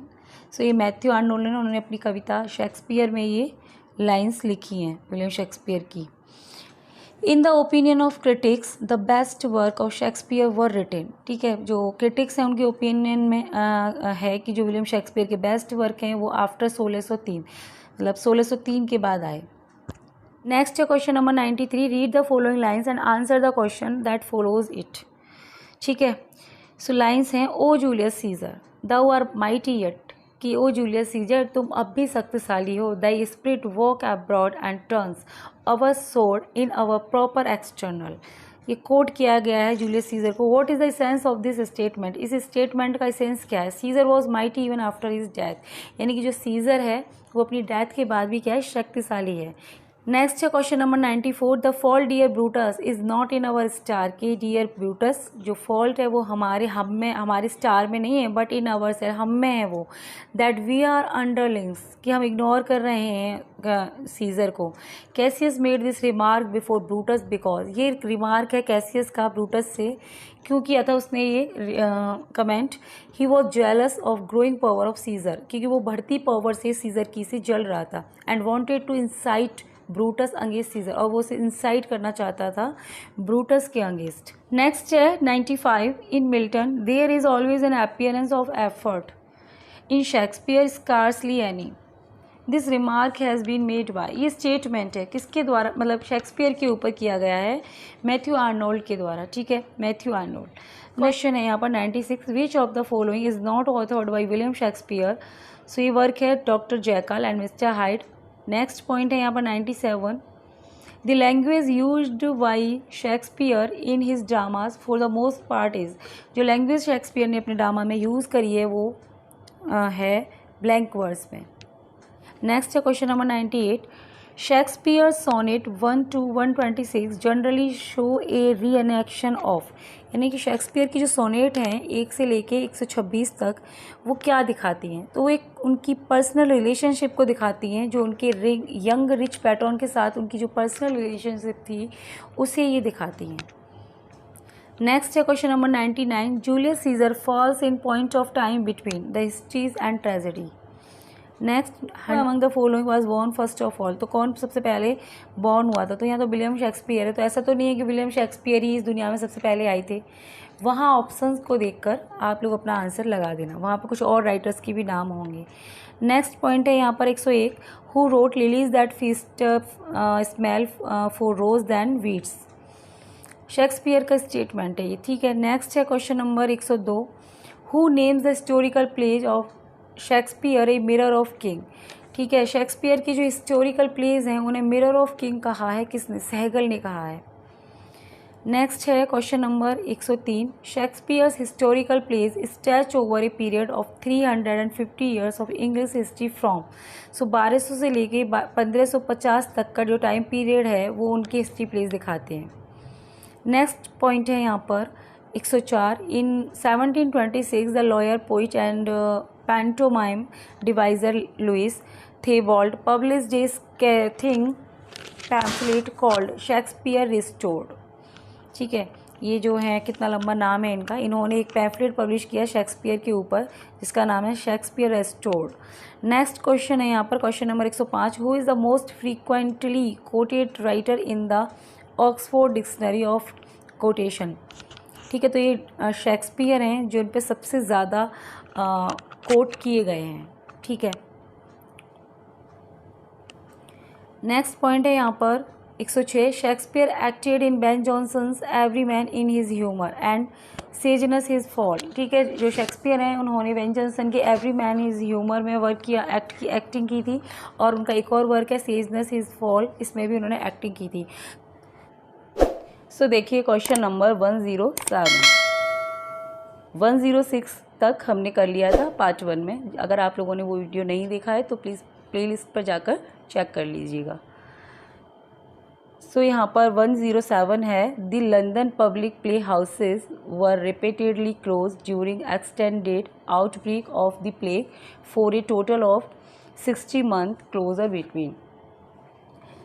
So ये मैथ्यू आर्नोल्ड ने उन्होंने अपनी कविता शेक्सपियर में ये लाइन्स लिखी हैं विलियम शेक्सपियर की। In the opinion of critics the best work of Shakespeare were written. ठीक है, जो क्रिटिक्स हैं उनके ओपिनियन में है कि जो विलियम शेक्सपियर के बेस्ट वर्क हैं वो आफ्टर 1603 मतलब 1603 के बाद आए। नेक्स्ट है question number 93, read the following lines and answer the question that follows it. ठीक है, सो लाइन्स हैं, O Julius Caesar thou art mighty yet कि ओ जूलियस सीजर, तुम अब भी शक्तिशाली हो। The spirit walk abroad and turns our sword in our proper external. ये कोट किया गया है जूलियस सीजर को। What is the sense of this statement? इस स्टेटमेंट का सेंस क्या है? Caesar was mighty even after his death, यानी कि जो सीजर है वो अपनी डेथ के बाद भी क्या है, शक्तिशाली है। नेक्स्ट है question number 94। The fault dear Brutus is not in our star. कि डियर ब्रूटस जो फॉल्ट है वो हम में, हमारे स्टार में नहीं है, बट इन अवर से, हम में है वो। दैट वी आर अंडरलिंग्स, कि हम इग्नोर कर रहे हैं सीजर को। Cassius made this remark before Brutus because, ये रिमार्क है कैसियस का ब्रूटस से। क्यों किया था उसने ये comment? He was jealous of growing power of Caesar, क्योंकि वो बढ़ती पावर से सीजर की से जल रहा था। And wanted to incite Brutus against Caesar, और वो उसे इंसाइट करना चाहता था ब्रूटस के अगेंस्ट। नेक्स्ट है 95। In Milton there is always an appearance of effort, in Shakespeare scarcely any. This remark has been made by, ये स्टेटमेंट है किसके द्वारा, मतलब शेक्सपियर के ऊपर किया गया है, मैथ्यू आर्नोल्ड के द्वारा। ठीक है, मैथ्यू आर्नोल्ड। क्वेश्चन है यहाँ पर 96। Which of the following is not authored by William Shakespeare? So ये वर्क है doctor Jekyll and mister Hyde. Next point है यहाँ पर 97। The language used by Shakespeare in his dramas for the most part is, जो लैंग्वेज शेक्सपियर ने अपने ड्रामा में यूज़ करी है वो है ब्लैंक वर्ड्स में। नेक्स्ट है question number 98। Shakespeare sonnet 1 to 126 generally show A रीएनेक्शन of, यानी कि शेक्सपियर की जो सोनेट हैं 1 से लेके 126 तक, वो क्या दिखाती हैं? तो वो एक उनकी पर्सनल रिलेशनशिप को दिखाती हैं, जो उनके यंग रिच पैटर्न के साथ उनकी जो पर्सनल रिलेशनशिप थी उसे ये दिखाती हैं। नेक्स्ट है question number 99। Julius Caesar falls in point of time between the histories and tragedy. Next, among the following was born first of all, तो कौन सबसे पहले बॉर्न हुआ था? तो यहाँ तो विलियम शेक्सपियर है, तो ऐसा तो नहीं है कि विलियम शेक्सपियर ही इस दुनिया में सबसे पहले आए थे। वहाँ ऑप्शंस को देखकर आप लोग अपना आंसर लगा देना, वहाँ पर कुछ और राइटर्स की भी नाम होंगे। नेक्स्ट पॉइंट है यहाँ पर 101। Who wrote lilies that fester smell far worse than weeds. Shakespeare का स्टेटमेंट है ये। ठीक है, नेक्स्ट है question number 102। Who names the historical plays of Shakespeare a mirror of king. ठीक है, शेक्सपियर की जो हिस्टोरिकल प्लेज हैं उन्हें मिरर ऑफ किंग कहा है किसने? सहगल ने कहा है। नेक्स्ट है question number 103। Shakespeare's historical plays stretch over a period of 350 years of English history from, so 1200 से लेके 1550 तक का जो टाइम पीरियड है वो उनके हिस्ट्री प्लेज दिखाते हैं। नेक्स्ट पॉइंट है यहाँ पर 104। In 1726 the lawyer, poet and pantomime deviser Lewis Theobald published a scathing pamphlet called Shakespeare restored. ठीक है, ये जो है कितना लंबा नाम है इनका, इन्होंने एक पैम्फलेट पब्लिश किया शेक्सपियर के ऊपर जिसका नाम है शेक्सपियर रिस्टोर्ड। नेक्स्ट क्वेश्चन है यहाँ पर question number 105। Who is the most frequently coated writer in the Oxford dictionary of quotation. ठीक है, तो ये शेक्सपियर हैं जो इन पे सबसे ज़्यादा कोट किए गए हैं। ठीक है, नेक्स्ट पॉइंट है यहाँ पर 106। Shakespeare acted in Ben Jonson's every man in his humour and Sejanus his fall. ठीक है, जो शेक्सपियर हैं उन्होंने बेन जॉनसन के एवरी मैन हिज ह्यूमर में वर्क किया, एक्टिंग की थी, और उनका एक और वर्क है सेजनस हिज फॉल, इसमें भी उन्होंने एक्टिंग की थी। सो देखिए क्वेश्चन नंबर 107। 106 तक हमने कर लिया था पार्ट 1 में। अगर आप लोगों ने वो वीडियो नहीं देखा है तो प्लीज़ प्लेलिस्ट पर जाकर चेक कर लीजिएगा। सो यहाँ पर 107 है। The London public play houses were repeatedly close during extended outbreak of the plague for a total of 60 month closure between.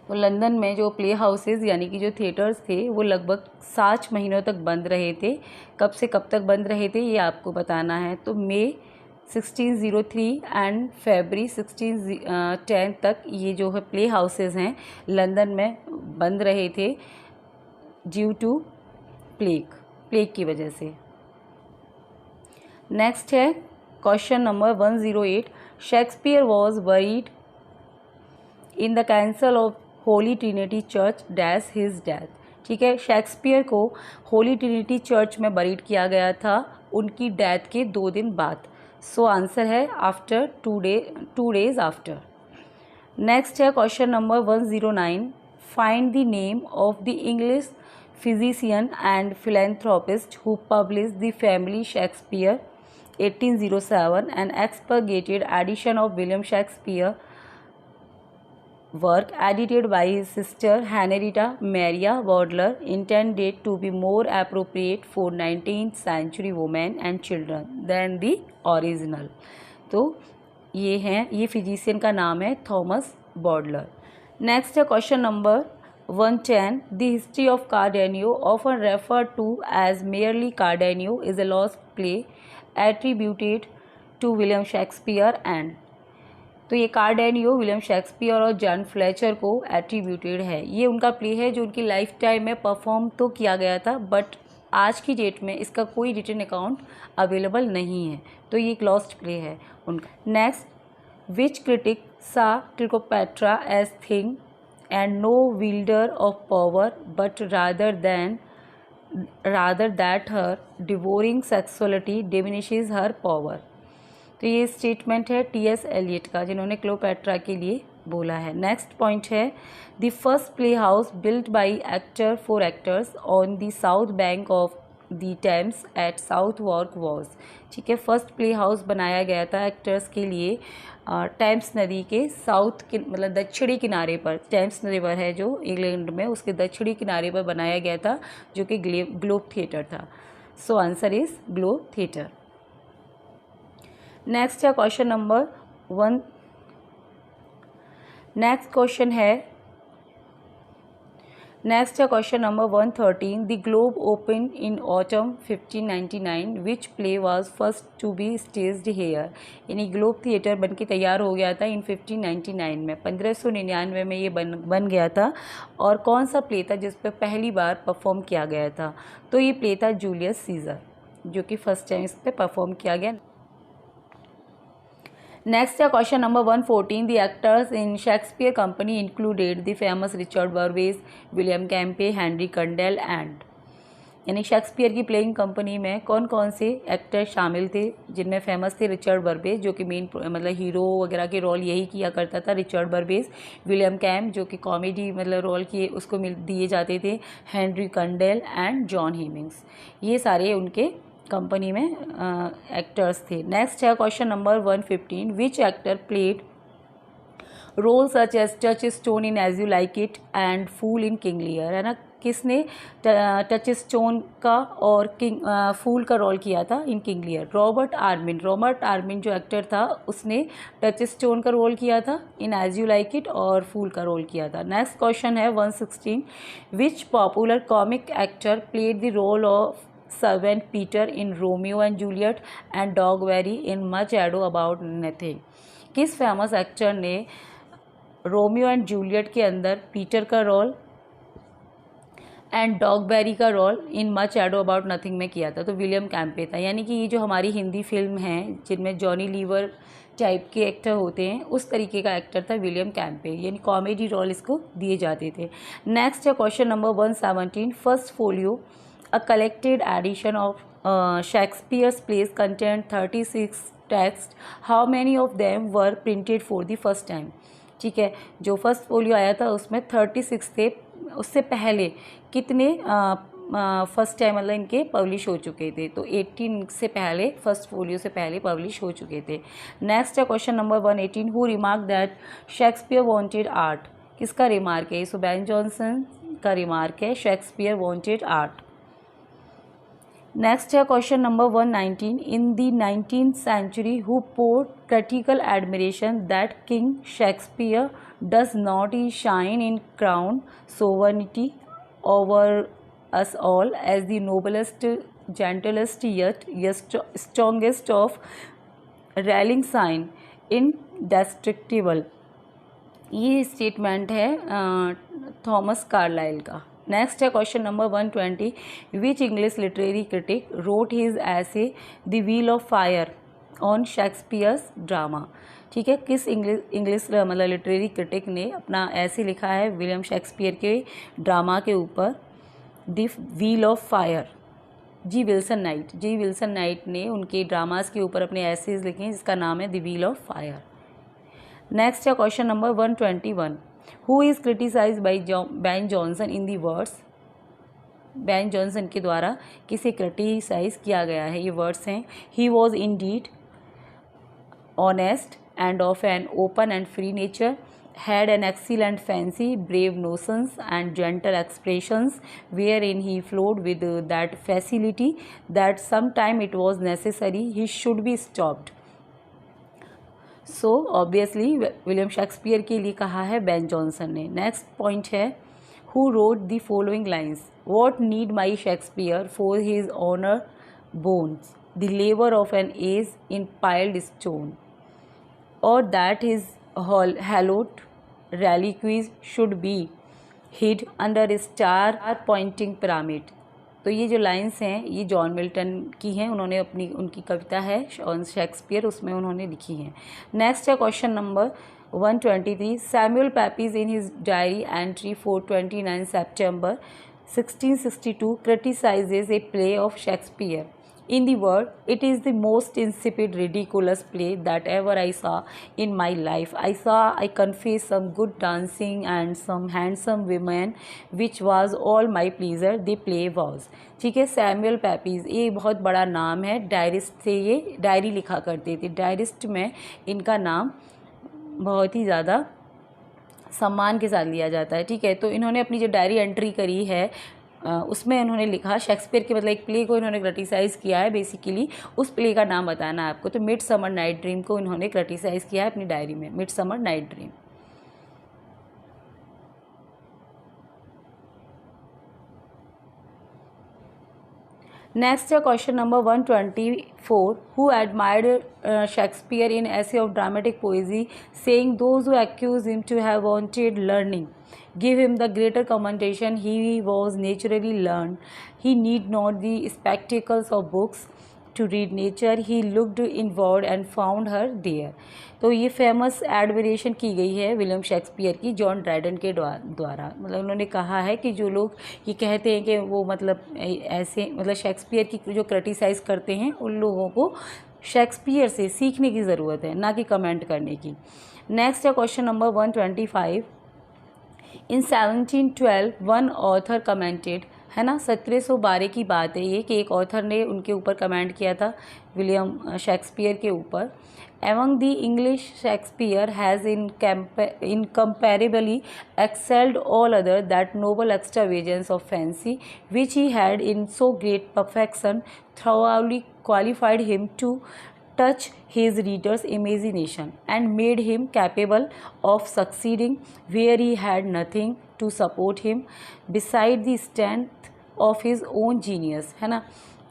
तो लंदन में जो प्ले हाउसेज यानी कि जो थिएटर्स थे वो लगभग 60 महीनों तक बंद रहे थे। कब से कब तक बंद रहे थे ये आपको बताना है। तो मई 1603 एंड फरवरी 1610 तक ये जो है प्ले हाउसेज हैं लंदन में बंद रहे थे ड्यू टू प्लेग की वजह से। नेक्स्ट है question number 108। Shakespeare was buried in the cancel of Holi Trinity church dash his death. ठीक है, शेक्सपियर को होली ट्रिनिटी चर्च में बरीड किया गया था उनकी डेथ के 2 दिन बाद। सो आंसर है आफ्टर 2 days आफ्टर। नेक्स्ट है question number 109, find the name of the English physician and philanthropist who published the Family Shakespeare 1807, an expurgated edition of William Shakespeare work edited by his sister Henrietta Maria Bowdler, intended to be more appropriate for 19th century women and children than the original। तो ये फिजिशियन का नाम है थॉमस बॉडलर। नेक्स्ट है question number 110, the history of Cardenio often referred to as merely Cardenio is a lost play attributed to William Shakespeare and। तो ये कार्डेनियो विलियम शेक्सपियर और जॉन फ्लेचर को एट्रीब्यूटेड है। ये उनका प्ले है जो उनकी लाइफ टाइम में परफॉर्म तो किया गया था, बट आज की डेट में इसका कोई रिटन अकाउंट अवेलेबल नहीं है, तो ये एक लॉस्ट प्ले है उनका। Next, which critic saw Cleopatra as thing and no wielder of power but rather that her devouring sexuality diminishes her power। तो ये स्टेटमेंट है टी.एस. एलियट का, जिन्होंने क्लियोपैट्रा के लिए बोला है। नेक्स्ट पॉइंट है, the first play house built by actor for actors on the south bank of the Thames at Southwark was. ठीक है, फर्स्ट प्ले हाउस बनाया गया था एक्टर्स के लिए टेम्स नदी के साउथ के मतलब दक्षिणी किनारे पर। टेम्स रिवर है जो इंग्लैंड में, उसके दक्षिणी किनारे पर बनाया गया था, जो कि ग्लोब थिएटर था। So answer is Globe theatre. Next है question number 1। Next question number 113, the Globe open in autumn 1599, which play was first to be staged here. यानी ग्लोब थिएटर बन के तैयार हो गया था इन 1599 में, 1599 में ये बन गया था। और कौन सा प्ले था जिस पर पहली बार परफॉर्म किया गया था? तो ये प्ले था जूलियस सीजर, जो कि फर्स्ट टाइम इस पर परफॉर्म किया गया। नेक्स्ट है question number 114, the actors in Shakespeare company included the famous Richard Burbage, William Kempe, Henry Condell and. यानी शेक्सपियर की प्लेइंग कंपनी में कौन कौन से एक्टर शामिल थे, जिनमें फेमस थे रिचर्ड बर्बेज, जो कि मेन मतलब हीरो वगैरह के रोल यही किया करता था, रिचर्ड बर्बेज। विलियम कैम्प, जो कि कॉमेडी मतलब रोल किए उसको दिए जाते थे, Henry Condell and John Heminges. ये सारे उनके कंपनी में एक्टर्स थे। नेक्स्ट है question number 115, which actor played role such as Touchstone in as you like it and fool in King Lear. है ना, किसने टच स्टोन का और फूल का रोल किया था इन किंग लियर? रॉबर्ट आर्मिन जो एक्टर था उसने टच स्टोन का रोल किया था इन एज यू लाइक इट और फूल का रोल किया था। नेक्स्ट क्वेश्चन है 116, which popular comic actor played the role of servant Peter in Romeo and Juliet and Dogberry in much ado about nothing. किस फेमस एक्टर ने रोमियो एंड जूलियट के अंदर पीटर का रोल एंड डॉगबेरी का role in much ado about nothing में किया था? तो विलियम कैम्पे था। यानी कि ये जो हमारी हिंदी फिल्म हैं जिनमें जॉनी लीवर टाइप के एक्टर होते हैं, उस तरीके का एक्टर था विलियम कैम्पे, यानी कॉमेडी रोल इसको दिए जाते थे। नेक्स्ट है question number 117, first folio a collected edition of Shakespeare's plays contained 36 texts. How many of them were printed for the first time? ठीक है, जो फर्स्ट फोलियो आया था उसमें 36 थे। उससे पहले कितने फर्स्ट टाइम मतलब इनके पब्लिश हो चुके थे? तो 18 से पहले, फर्स्ट फोलियो से पहले पब्लिश हो चुके थे। नेक्स्ट है question number 118, who remark that Shakespeare wanted art. किसका रिमार्क है? सो बेन जॉनसन का रिमार्क है, शेक्सपियर वांटेड आर्ट। नेक्स्ट है question number 119, in the 19th century who poured critical admiration that King Shakespeare does not shine in crown sovereignty over us all as the noblest, gentlest yet strongest of rallying sign indestructible। ये स्टेटमेंट है थॉमस कार्लाइल का। नेक्स्ट है question number 120, which English literary critic wrote his essay the wheel of fire on Shakespeare's drama. ठीक है, किस इंग्लिश मतलब लिटरेरी क्रिटिक ने अपना ऐसे लिखा है विलियम शेक्सपियर के ड्रामा के ऊपर, the wheel of fire. G Wilson Knight ने उनके ड्रामास के ऊपर अपने एसेज लिखे हैं जिसका नाम है the wheel of fire. Next है question number 121, who is criticised by Ben Jonson in the words. Ben Jonson के द्वारा किसे क्रिटिसाइज किया गया है, ये वर्ड्स हैं, he was Indeed honest and of an open and free nature, had an excellent fancy, brave notions and gentle expressions, wherein he flowed with that facility that sometime it was necessary he should be stopped. So obviously William Shakespeare के लिए कहा है बेन जॉनसन ने। नेक्स्ट पॉइंट है, who wrote the following lines, what need my Shakespeare for his honor bones, the labor of an age in piled stone, or that his hallowed reliquaries should be hid under a star pointing pyramid। तो ये जो लाइंस हैं ये जॉन मिल्टन की हैं, उन्होंने उनकी कविता है शेक्सपियर, उसमें उन्होंने लिखी हैं। नेक्स्ट है question number 123, Samuel Pepys in his diary entry for 29 September 1662 criticizes a play of Shakespeare. In the word, it is the most insipid, ridiculous play that ever I saw in my life. I confess, some good dancing and some handsome women, which was all my pleasure. The play was। ठीक है, सैमुअल पेपीज, ये बहुत बड़ा नाम है, डायरिस्ट थे, ये डायरी लिखा करते थे, डायरिस्ट में इनका नाम बहुत ही ज़्यादा सम्मान के साथ लिया जाता है। ठीक है, तो इन्होंने अपनी जो डायरी एंट्री करी है उसमें उन्होंने लिखा शेक्सपियर के, मतलब एक प्ले को इन्होंने क्रिटिसाइज़ किया है, बेसिकली उस प्ले का नाम बताना है आपको। तो मिड समर नाइट ड्रीम को इन्होंने क्रिटिसाइज़ किया है अपनी डायरी में, midsummer night dream. Next है question number 124, who admired Shakespeare in essay of dramatic poesy saying those who accuse him to have wanted learning give him the greater commendation, he was naturally learned, he need not the spectacles of books to read nature, he looked inward and found her there। तो ये फेमस एडमिरेशन की गई है विलियम शेक्सपियर की जॉन ड्राइडन के द्वारा, मतलब उन्होंने कहा है कि जो लोग ये कहते हैं कि वो मतलब ऐसे मतलब शेक्सपियर की जो क्रिटिसाइज़ करते हैं उन लोगों को शेक्सपियर से सीखने की ज़रूरत है, ना कि कमेंट करने की। नेक्स्ट है क्वेश्चन नंबर 125, इन 1712 वन ऑथर कमेंटेड, है ना, 1712 की बात है ये कि एक ऑथर ने उनके ऊपर कमेंट किया था विलियम शेक्सपियर के ऊपर। Among the English Shakespeare has incomparably excelled all other that noble extravagance of fancy which he had in so great perfection thoroughly qualified him to touch his reader's imagination and made him capable of succeeding where he had nothing to support him beside the strength of his own genius, है ना।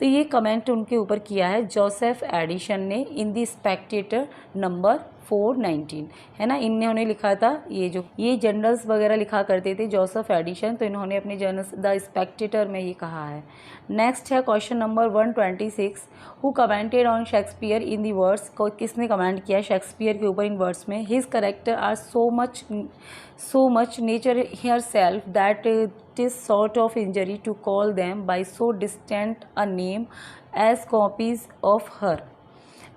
तो ये कमेंट उनके ऊपर किया है जोसेफ एडिशन ने इन दी स्पेक्टेटर नंबर 419, है ना, इन्होंने लिखा था, ये जर्नल्स वगैरह लिखा करते थे जोसेफ एडिशन, तो इन्होंने अपने जर्नल्स द स्पेक्टेटर में ये कहा है। नेक्स्ट है question number 126, who commented on Shakespeare in the words, को किसने कमेंट किया शेक्सपियर के ऊपर इन वर्ड्स में, his character are so much nature herself that it is sort of injury to call them by so distant a name as copies of her।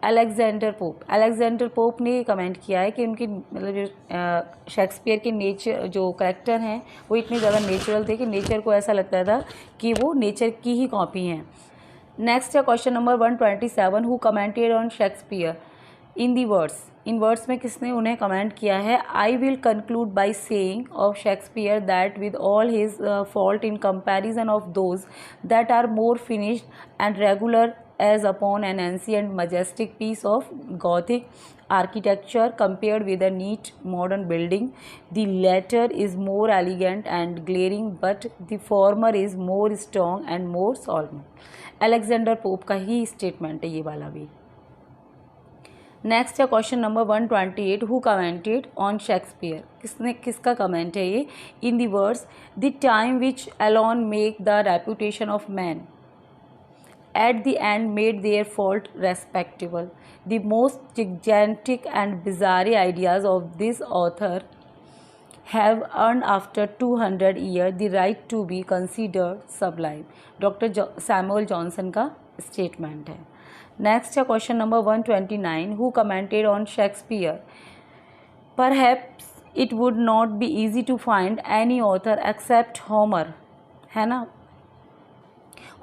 Alexander pope ने कमेंट किया है कि उनकी मतलब जो शेक्सपियर के नेचर जो करेक्टर हैं वो इतने ज़्यादा नेचुरल थे कि नेचर को ऐसा लगता था कि वो नेचर की ही कॉपी हैं। नेक्स्ट है question number 127, who commented on Shakespeare in the words, in words में किसने उन्हें कमेंट किया है। I will conclude by saying of Shakespeare that with all his fault in comparison of those that are more finished and regular as upon an ancient majestic piece of Gothic architecture compared with a neat modern building, the latter is more elegant and glaring but the former is more strong and more solemn। Alexander Pope का ही स्टेटमेंट है ये वाला भी। नेक्स्ट है question number 128, who commented on Shakespeare, किसका कमेंट है ये, in the words the time which alone make the reputation of man at the end made their fault respectable। The most gigantic and bizarre ideas of this author have earned after 200 years the right to be considered sublime. Doctor Samuel Johnson का स्टेटमेंट है. नेक्स्ट है question number 129. Who commented on Shakespeare? Perhaps it would not be easy to find any author except Homer, है ना,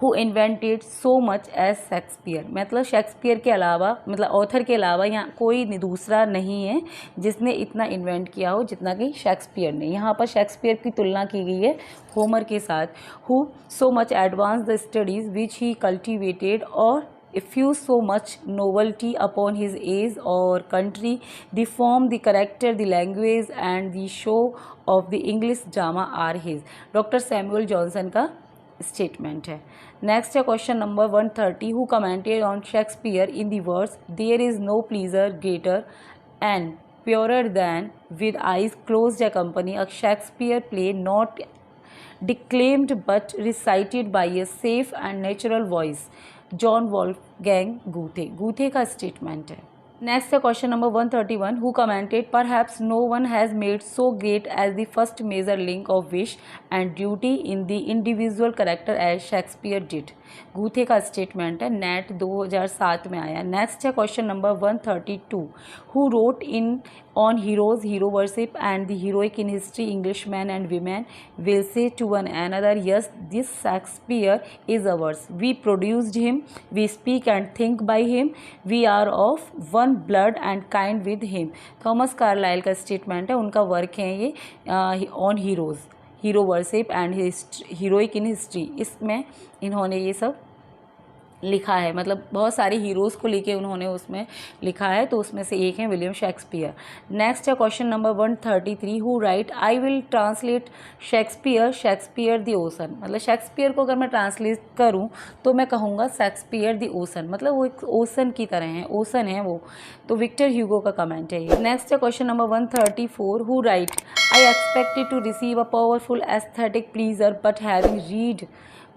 who invented so much as Shakespeare. मतलब शेक्सपियर के अलावा, मतलब ऑथर के अलावा यहाँ कोई दूसरा नहीं है जिसने इतना इन्वेंट किया हो जितना कि शेक्सपियर ने. यहाँ पर शेक्सपियर की तुलना की गई है होमर के साथ. Who so much advance the studies which he cultivated और effuse so much novelty upon his age or country, the form, the character, the language and the show of the English drama are his. Doctor Samuel Johnson का स्टेटमेंट है. नेक्स्ट है question number 130. Who commented on Shakespeare in the words there is no pleasure greater and purer than with eyes closed accompany a Shakespeare play not declaimed but recited by a safe and natural voice. John Wolfgang Goethe. Goethe का स्टेटमेंट है. नेक्स्ट है question number 131. Who commented perhaps no one has made so great as the first major link of wish and duty in the individual character as Shakespeare did. Goethe का स्टेटमेंट है. नेट 2007 में आया. नेक्स्ट है question number 132. Who wrote in on heroes, hero worship and the heroic in history, English man and women will say to one another yes this Shakespeare is ours, we produced him, we speak and think by him, we are of one blood and kind with him. Thomas Carlyle का स्टेटमेंट है. उनका वर्क है ये on heroes, hero worship and heroic in history. इसमें इन्होंने ये सब लिखा है, मतलब बहुत सारे हीरोज़ को लेके उन्होंने उसमें लिखा है, तो उसमें से एक है विलियम शेक्सपियर. नेक्स्ट है question number 133. Who write I will translate Shakespeare, Shakespeare the ओसन. मतलब शेक्सपियर को अगर मैं ट्रांसलेट करूं तो मैं कहूँगा शेक्सपियर द ओसन, मतलब वो एक ओसन की तरह है, ओसन है वो. तो विक्टर ह्यूगो का कमेंट है ये. नेक्स्ट है question number 134. Who write I expected to receive a powerful aesthetic pleasure but having read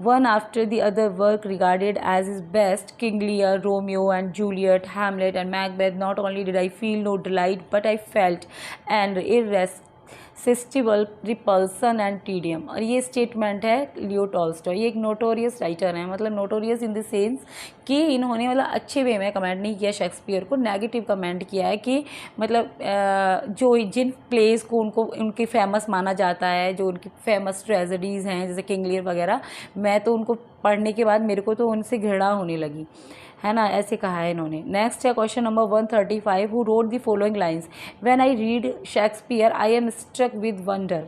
one after the other work regarded as his best, King Lear, Romeo and Juliet, Hamlet and Macbeth, not only did I feel no delight but I felt an irresistible repulsion and tedium. और ये स्टेटमेंट है लियो टॉल्स्टॉय. ये एक नोटोरियस राइटर हैं, मतलब नोटोरियस इन द सेंस कि इन्होंने मतलब अच्छे वे में कमेंट नहीं किया शेक्सपियर को, नेगेटिव कमेंट किया है कि मतलब जो जिन प्लेस को उनको उनकी फेमस माना जाता है, जो उनकी फेमस ट्रेजेडीज़ हैं जैसे किंग लियर वगैरह, मैं तो उनको पढ़ने के बाद मेरे को तो उनसे घृणा होने लगी, है ना, ऐसे कहा है इन्होंने. नेक्स्ट है question number 135. Who wrote the following lines when I read Shakespeare I am struck with wonder.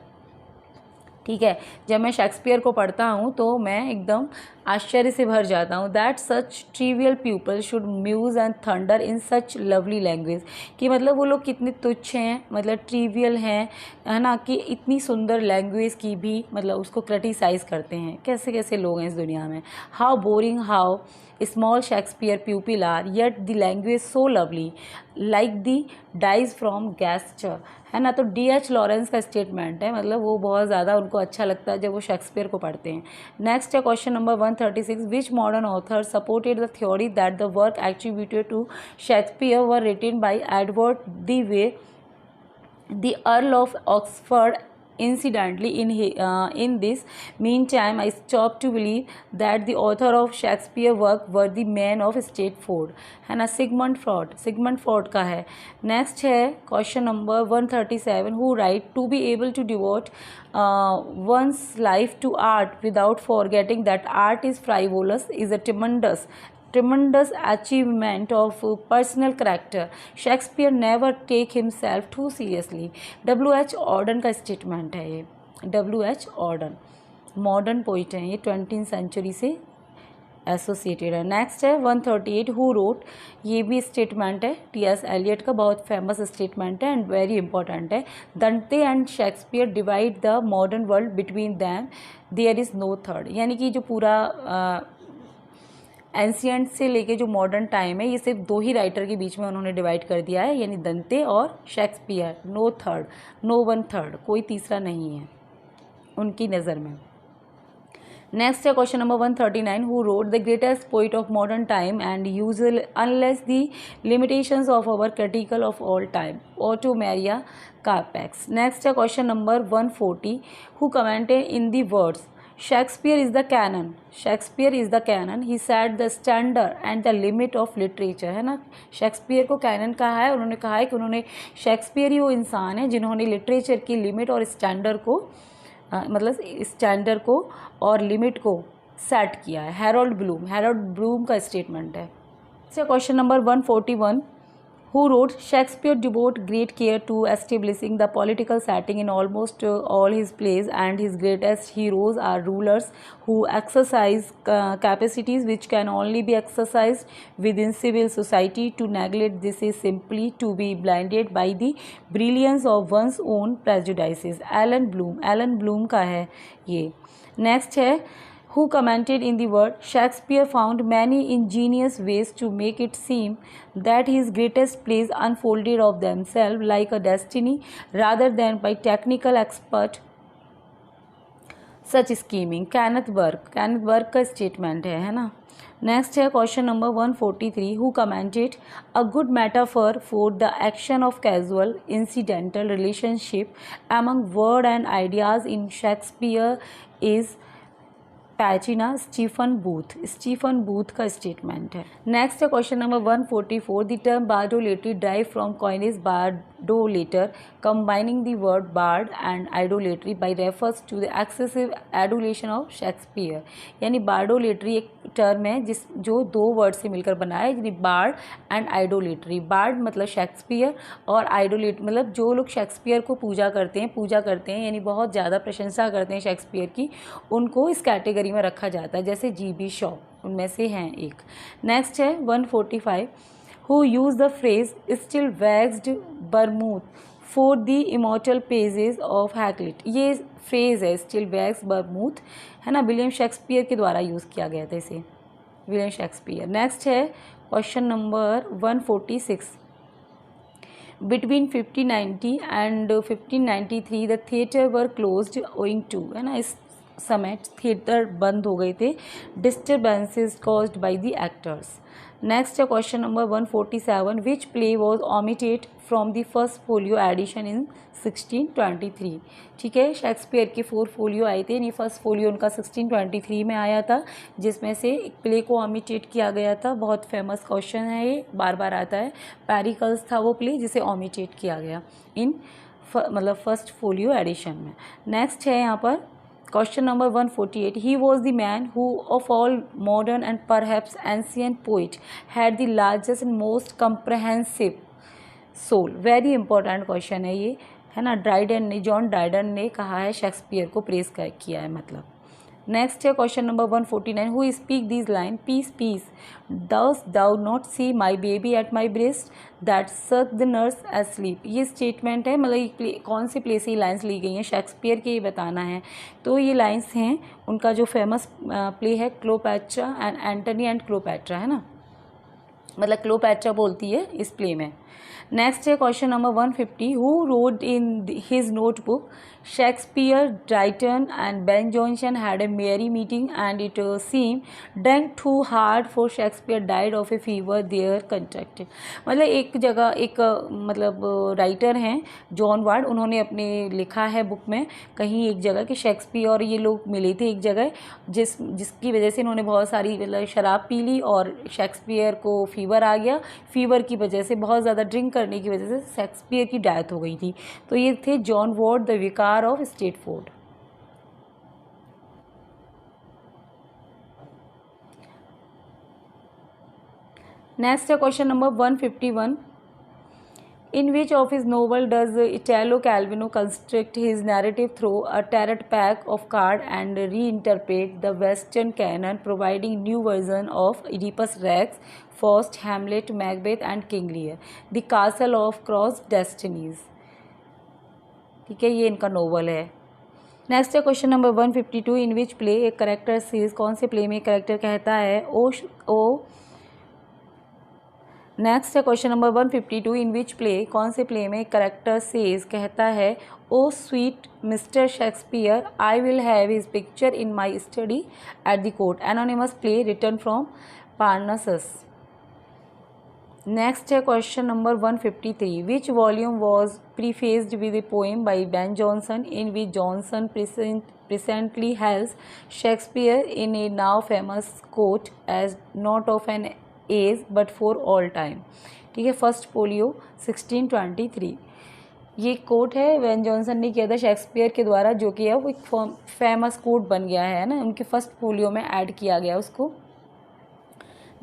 ठीक है, जब मैं शेक्सपियर को पढ़ता हूँ तो मैं एकदम आश्चर्य से भर जाता हूँ. That such trivial people should muse and thunder in such lovely language. कि मतलब वो लोग कितने तुच्छ हैं, मतलब ट्रिवियल हैं, है ना, कि इतनी सुंदर लैंग्वेज की भी मतलब उसको क्रिटिसाइज़ करते हैं. कैसे कैसे लोग हैं इस दुनिया में. How boring, how small Shakespeare pupil are, yet the language so lovely like the dyes from gesture, है ना. तो D.H. लॉरेंस का स्टेटमेंट है, मतलब वो बहुत ज़्यादा उनको अच्छा लगता है जब वो शेक्सपियर को पढ़ते हैं. नेक्स्ट है question number 136. Which modern author supported the theory that the work attributed to Shakespeare were written by Edward de Vere, the Earl of Oxford. Incidentally, in this meantime, I stopped to believe that the author of Shakespeare work were the men of Stratford, है ना. सिगमंड फ्रॉड का है. नेक्स्ट है question number 137. Who write to be able to devote one's life to art without forgetting that art is frivolous is a tremendous achievement of personal character. Shakespeare never take himself too seriously. W.H. Auden का स्टेटमेंट है ये. W.H. Auden मॉडर्न पोइट हैं, ये 20th सेंचुरी से एसोसिएटेड है. नेक्स्ट है 138. हु रोट, ये भी स्टेटमेंट है T.S. एलियट का, बहुत फेमस स्टेटमेंट है एंड वेरी इंपॉर्टेंट है. Dante and Shakespeare divide the modern world between them, there is no third. यानी कि जो पूरा एंशियंट से लेके जो मॉडर्न टाइम है, ये सिर्फ दो ही राइटर के बीच में उन्होंने डिवाइड कर दिया है, यानी दंते और Shakespeare. No third, no one third, कोई तीसरा नहीं है उनकी नज़र में. नेक्स्ट है question number 139, who wrote the greatest poet of modern time and usual unless the limitations of our critical of all time, Otto Maria Carpeaux. Next है question number 140, who commented in the words Shakespeare is the canon, Shakespeare is the canon, he set the standard and the limit of literature, है ना। शेक्सपियर को कैनन कहा है, उन्होंने कहा है कि उन्होंने शेक्सपियर ही वो इंसान है जिन्होंने लिटरेचर की लिमिट और स्टैंडर्ड को मतलब स्टैंडर्ड को और लिमिट को सेट किया है। हैरोल्ड ब्लूम का स्टेटमेंट है। Question number 141, who wrote Shakespeare devote great care to establishing the political setting in almost all his plays, and his greatest heroes are rulers who exercise capacities which can only be exercised within civil society. To neglect this is simply to be blinded by the brilliance of one's own prejudices. Alan Bloom का है ये। नेक्स्ट है, who commented in the word Shakespeare found many ingenious ways to make it seem that his greatest plays unfolded of themselves like a destiny rather than by technical expert such scheming. Kenneth Burke का स्टेटमेंट है ना। नेक्स्ट है question number 143, who commented a good metaphor for the action of casual incidental relationship among word and ideas in Shakespeare is patching Stephen Booth का स्टेटमेंट है। नेक्स्ट है question number 144, the term bardolatry derived from coinage bardolater combining the word bard and idolatry by refers to the excessive adulation of Shakespeare. यानी बार्डोलेटरी एक टर्म है जो दो वर्ड से मिलकर बना है, यानी बार्ड एंड आइडोलेटरी। बार्ड मतलब शेक्सपियर और आइडोलेट मतलब जो लोग शेक्सपियर को पूजा करते हैं यानी बहुत ज़्यादा प्रशंसा करते हैं शेक्सपियर की, उनको इस कैटेगरी में रखा जाता है, जैसे GB शॉ उनमें से हैं एक। नेक्स्ट है 145, who used the phrase still vexed Bermoothes for the immortal pages of Hazlitt. ये फ्रेज है स्टिल वैक्स बरमूथ, है ना, विलियम शेक्सपियर के द्वारा यूज़ किया गया था इसे, विलियम शेक्सपियर। नेक्स्ट है question number 146, between 1590 and 1593 the theatre were closed owing to, है ना, इस समय थिएटर बंद हो गए थे, disturbances caused by the actors. Next है question number 147, which play was omitted from the first folio edition in 1623। ठीक है, शेक्सपियर के 4 फोलियो आए थे, यानी फर्स्ट फोलियो उनका 1623 में आया था, जिसमें से एक प्ले को ओमिटेड किया गया था। बहुत फेमस क्वेश्चन है ये, बार बार आता है। पेरिकल्स था वो प्ले जिसे ओमिटेड किया गया इन मतलब फर्स्ट फोलियो एडिशन में। नेक्स्ट है यहाँ पर question number 148, he was the man who of all modern and perhaps ancient poet had the largest and most comprehensive soul। Very important question है ये, है ना। जॉन ड्राइडन ने कहा है शेक्सपियर को प्रेस किया है मतलब। नेक्स्ट है question number 149, who speak this line peace peace dost thou not see my baby at my breast that suck the nurse asleep. ये स्टेटमेंट है, मतलब कौन से प्ले से ये लाइन्स ली गई हैं, शेक्सपियर के, ये बताना है। तो ये लाइन्स हैं उनका जो फेमस प्ले है क्लोपैट्रा एंड एंटनी एंड क्लोपैट्रा, है ना, मतलब क्लोपैट्रा बोलती है इस प्ले में। नेक्स्ट है question number 150, who wrote in his notebook Shakespeare, Drayton and Ben Jonson had a merry meeting and it seem drank too hard for Shakespeare died of a fever there contracted. मतलब एक जगह एक मतलब राइटर हैं जॉन वार्ड, उन्होंने अपने लिखा है बुक में कहीं एक जगह कि शेक्सपियर और ये लोग मिले थे एक जगह, जिसकी वजह से इन्होंने बहुत सारी मतलब शराब पी ली और शेक्सपियर को फीवर आ गया। फीवर की वजह से, बहुत ज़्यादा ड्रिंक करने की वजह से शेक्सपियर की डेथ हो गई थी। तो ये थे जॉन वार्ड, द विकार ऑफ स्टेटफोर्ड। नेक्स्ट है question number 151, in which of his novel does Italo Calvino construct his narrative through a tarot pack of cards and reinterpret the Western canon, providing new version of Oedipus Rex, Faust, Hamlet, Macbeth and King Lear, The Castle of Crossed Destinies। ठीक है, ये इनका नोवेल है। नेक्स्ट है question number 152, in which play एक करेक्टर सीज, कौन से प्ले में एक करेक्टर कहता है ओ नेक्स्ट है question number 152, in which play, कौन से प्ले में करेक्टर सेज कहता है O sweet mister Shakespeare I will have his picture in my study at the court, anonymous play return from Parnassus. Next है question number 153, which volume was prefaced with a poem by Ben Jonson in which Johnson presently hails Shakespeare in a now famous quote as not of an age but for all time। ठीक है, फर्स्ट फोलियो 1623। ये कोट है वेन जॉनसन ने किया था शेक्सपियर के द्वारा, जो कि है वो एक फेमस कोट बन गया है ना, उनके फर्स्ट फोलियो में ऐड किया गया उसको।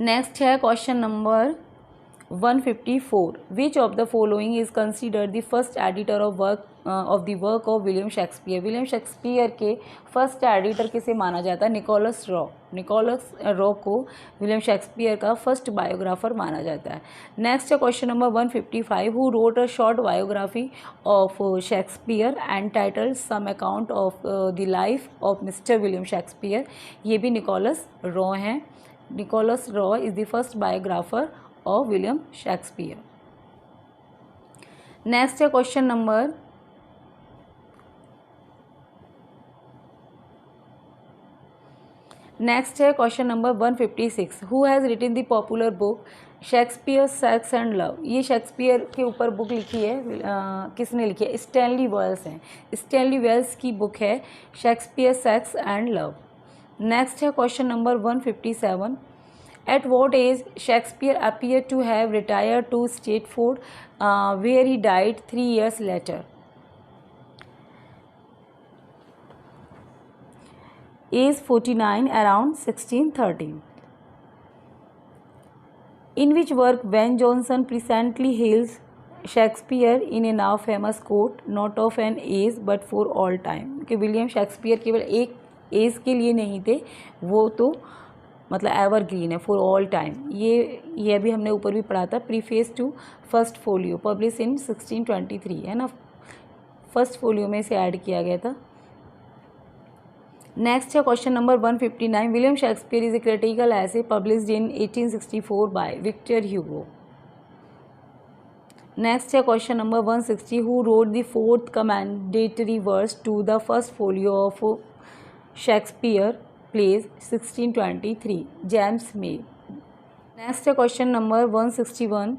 नेक्स्ट है question number 154, which of the following is considered the first editor of the work of William Shakespeare. William Shakespeare के फर्स्ट एडिटर किसे माना जाता है? Nicholas Rowe. निकोलस रॉ को विलियम शेक्सपियर का फर्स्ट बायोग्राफर माना जाता है। नेक्स्ट है question number 155, who wrote a short biography of Shakespeare and title some account of the life of mister William Shakespeare. ये भी निकोलस रॉ हैं। Nicholas Rowe is the first biographer of William Shakespeare. Next है question number 156, who has written the popular book Shakespeare sex and love. ये शेक्सपियर के ऊपर बुक लिखी है, किसने लिखी है? स्टैनली वेल्स हैं। स्टैनली वेल्स की बुक है Shakespeare sex and love. Next है question number 157, at what age Shakespeare appeared to have retired to Stratford, where he died 3 years later? Age 49, around 1613. In which work Ben Jonson presently hails Shakespeare in a now famous quote, not of an age but for all time। कि विलियम शेक्सपियर केवल एक एज के लिए नहीं थे, वो तो मतलब एवरग्रीन है, फॉर ऑल टाइम। ये अभी हमने ऊपर भी पढ़ा था, preface to first folio, publish in 1623 है ना, फर्स्ट फोलियो में इसे ऐड किया गया था। नेक्स्ट है question number 159, William Shakespeare is a critical essay published in 1864 by Victor Hugo. Next है question number 160, who wrote the fourth commendatory verse to the first folio of Shakespeare plays 1623, James May. Next है question number 161,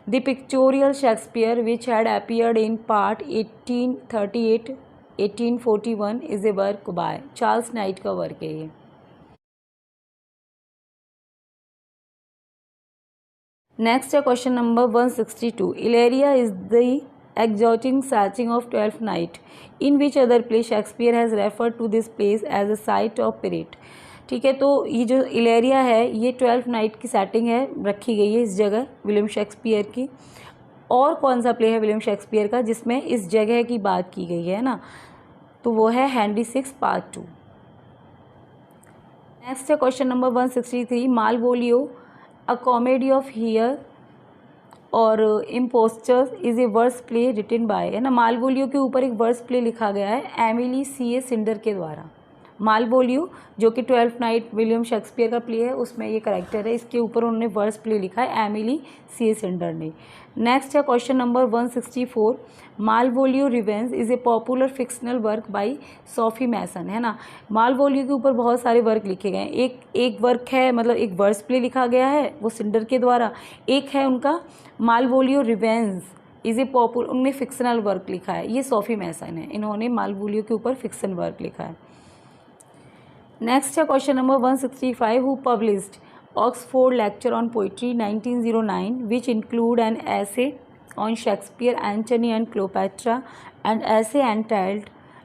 the pictorial Shakespeare which had appeared in part 1838 1841 is a work by Charles Knight का वर्क है ये। नेक्स्ट है question number 162, इलेरिया is the exotic setting of Twelfth Night, in which other play Shakespeare has referred to this place as a site of parade। ठीक है, तो ये जो इलेरिया है ये 12th नाइट की सेटिंग है, रखी गई है इस जगह विलियम शेक्सपियर की। और कौन सा प्ले है विलियम शेक्सपियर का जिसमें इस जगह की बात की गई है ना, तो वो है हेनरी 6 पार्ट 2। नेक्स्ट है question number 163, Malvolio a comedy of here और impostors is a verse play written by, है ना। मालवोलियो के ऊपर एक वर्स प्ले लिखा गया है एमिली C.A. सिंडर के द्वारा। मालवोलियो जो कि 12th नाइट विलियम शेक्सपियर का प्ले है, उसमें ये करेक्टर है, इसके ऊपर उन्होंने वर्स प्ले लिखा है एमिली C.A. सिंडर ने। नेक्स्ट है question number 164, Malvolio revenge is a popular fictional work by Sophie Masson, है ना। मालवोलियो के ऊपर बहुत सारे वर्क लिखे गए हैं। एक वर्क है, मतलब एक वर्स प्ले लिखा गया है वो सिंडर के द्वारा, एक है उनका Malvolio revenge is a popular, उन्होंने फिक्शनल वर्क लिखा है, ये सोफी मैसन है, इन्होंने मालवोलियो के ऊपर फिक्शन वर्क लिखा है। नेक्स्ट है question number 165, who published Oxford lecture on poetry 1909 which include an essay on Shakespeare Antony and Cleopatra and essay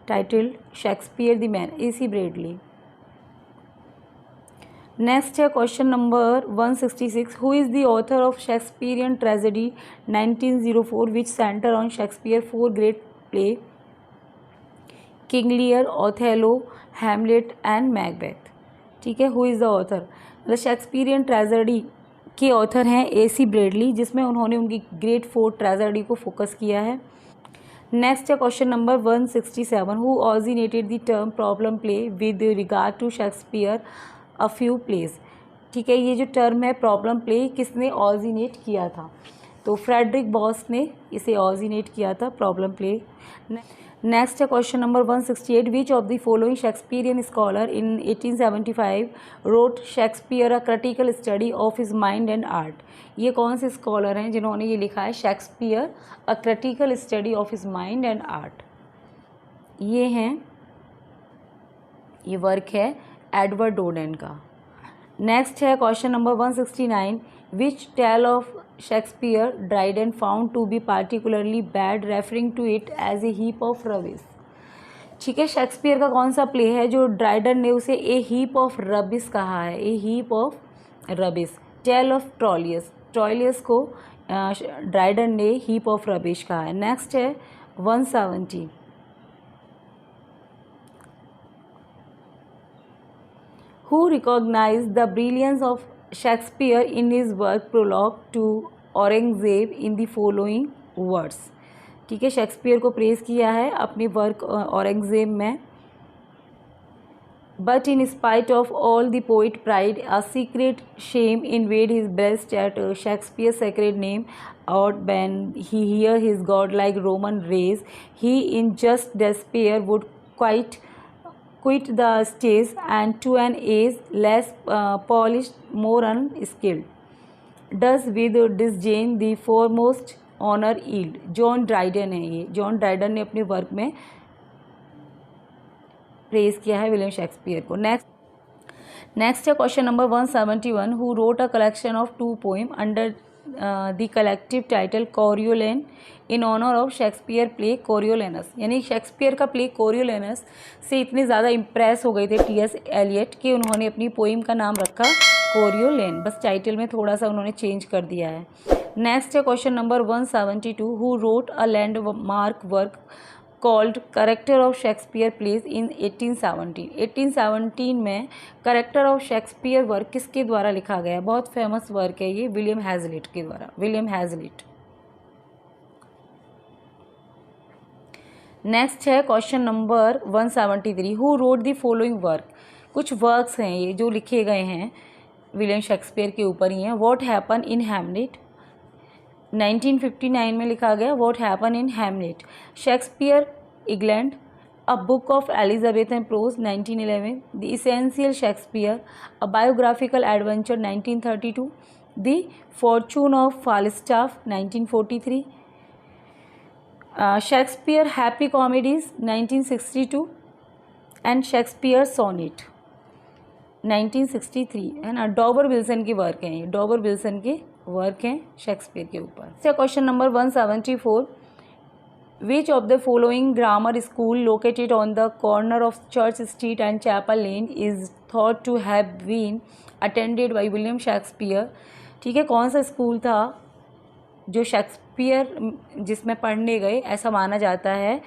titled Shakespeare the man, A.C. Bradley. Next है question number 166, who is the author of Shakespearean tragedy 1904 which centre on Shakespeare 4 great play King Lear, Othello, Hamlet and Macbeth. ठीक है, हु इज़ द ऑथर, मतलब शेक्सपियरियन ट्रेजेडी के ऑथर हैं A.C. ब्रेडली, जिसमें उन्होंने उनकी ग्रेट 4 ट्रेजेडी को फोकस किया है। नेक्स्ट है question number 167, who originated the term problem play with regard to Shakespeare a few plays. ठीक है, ये जो टर्म है प्रॉब्लम प्ले किसने ऑरिजिनेट किया था? तो फ्रेडरिक बॉस ने इसे ऑरिजिनेट किया था प्रॉब्लम प्ले। नेक्स्ट है question number 168, which of the following Shakespearean scholar in 1875 wrote Shakespeare a critical study of his mind and art? ये कौन से स्कॉलर हैं जिन्होंने ये लिखा है Shakespeare a critical study of his mind and art? ये हैं, ये वर्क है एडवर्ड डोडेन का। नेक्स्ट है question number 169, which tale of Shakespeare Dryden found to be particularly bad referring to it as a heap of rubbish? ठीक है, शेक्सपियर का कौन सा प्ले है जो ड्राइडन ने उसे ए हीप ऑफ रबिश कहा है? A heap of rubbish. Tale of Troilus, Troilus को ड्राइडन ने हीप ऑफ रबिश कहा है। नेक्स्ट है 170, who recognized the brilliance of Shakespeare in his work Prologue to Aurangzeb in the following words? ठीक है, शेक्सपियर को प्रेज किया है अपने वर्क औरंगजेब में। But in spite of all the poet pride, a secret shame invade his breast at Shakespeare's sacred name out when he hear his godlike Roman race. He in just despair would quit the stage and to an age less polished, more unskilled, does with disdain the foremost honor yield. John Dryden है ये, जॉन ड्राइडन ने अपने वर्क में प्रेज किया है विलियम शेक्सपियर को। नेक्स्ट है question number 171, who wrote a collection of 2 poem under the collective title Coriolan in honour of Shakespeare play Coriolanus? यानी शेक्सपियर का प्ले कोरियोलेनस से इतने ज़्यादा इम्प्रेस हो गए थे टी.एस. एलियट कि उन्होंने अपनी पोइम का नाम रखा कोरियोलेन, बस टाइटल में थोड़ा सा उन्होंने चेंज कर दिया है। नेक्स्ट है question number 172, who wrote a landmark work called character of Shakespeare place in 1817? 1817 में करेक्टर ऑफ शेक्सपियर वर्क किसके द्वारा लिखा गया? बहुत फेमस वर्क है ये, विलियम हैजलिट के द्वारा, विलियम हैजलिट। नेक्स्ट है question number 173, who wrote the following work? कुछ वर्क्स हैं ये जो लिखे गए हैं विलियम शेक्सपियर के ऊपर ही हैं। व्हाट हैपन इन हैमलेट 1959 में लिखा गया, what happen in Hamlet. Shakespeare England, a book of Elizabeth and prose 1911, the essential Shakespeare, a biographical adventure 1932, the fortune of Falstaff 1943, Shakespeare happy comedies 1962 and Shakespeare sonnet 1963, है ना। डॉबर विल्सन के वर्क हैं ये, डॉबर विल्सन के वर्क हैं शेक्सपियर के ऊपर। Question number 174, which of the following grammar school located on the corner of Church Street and chapel Lane is thought to have been attended by William Shakespeare? ठीक है, कौन सा स्कूल था जो शेक्सपियर जिसमें पढ़ने गए ऐसा माना जाता है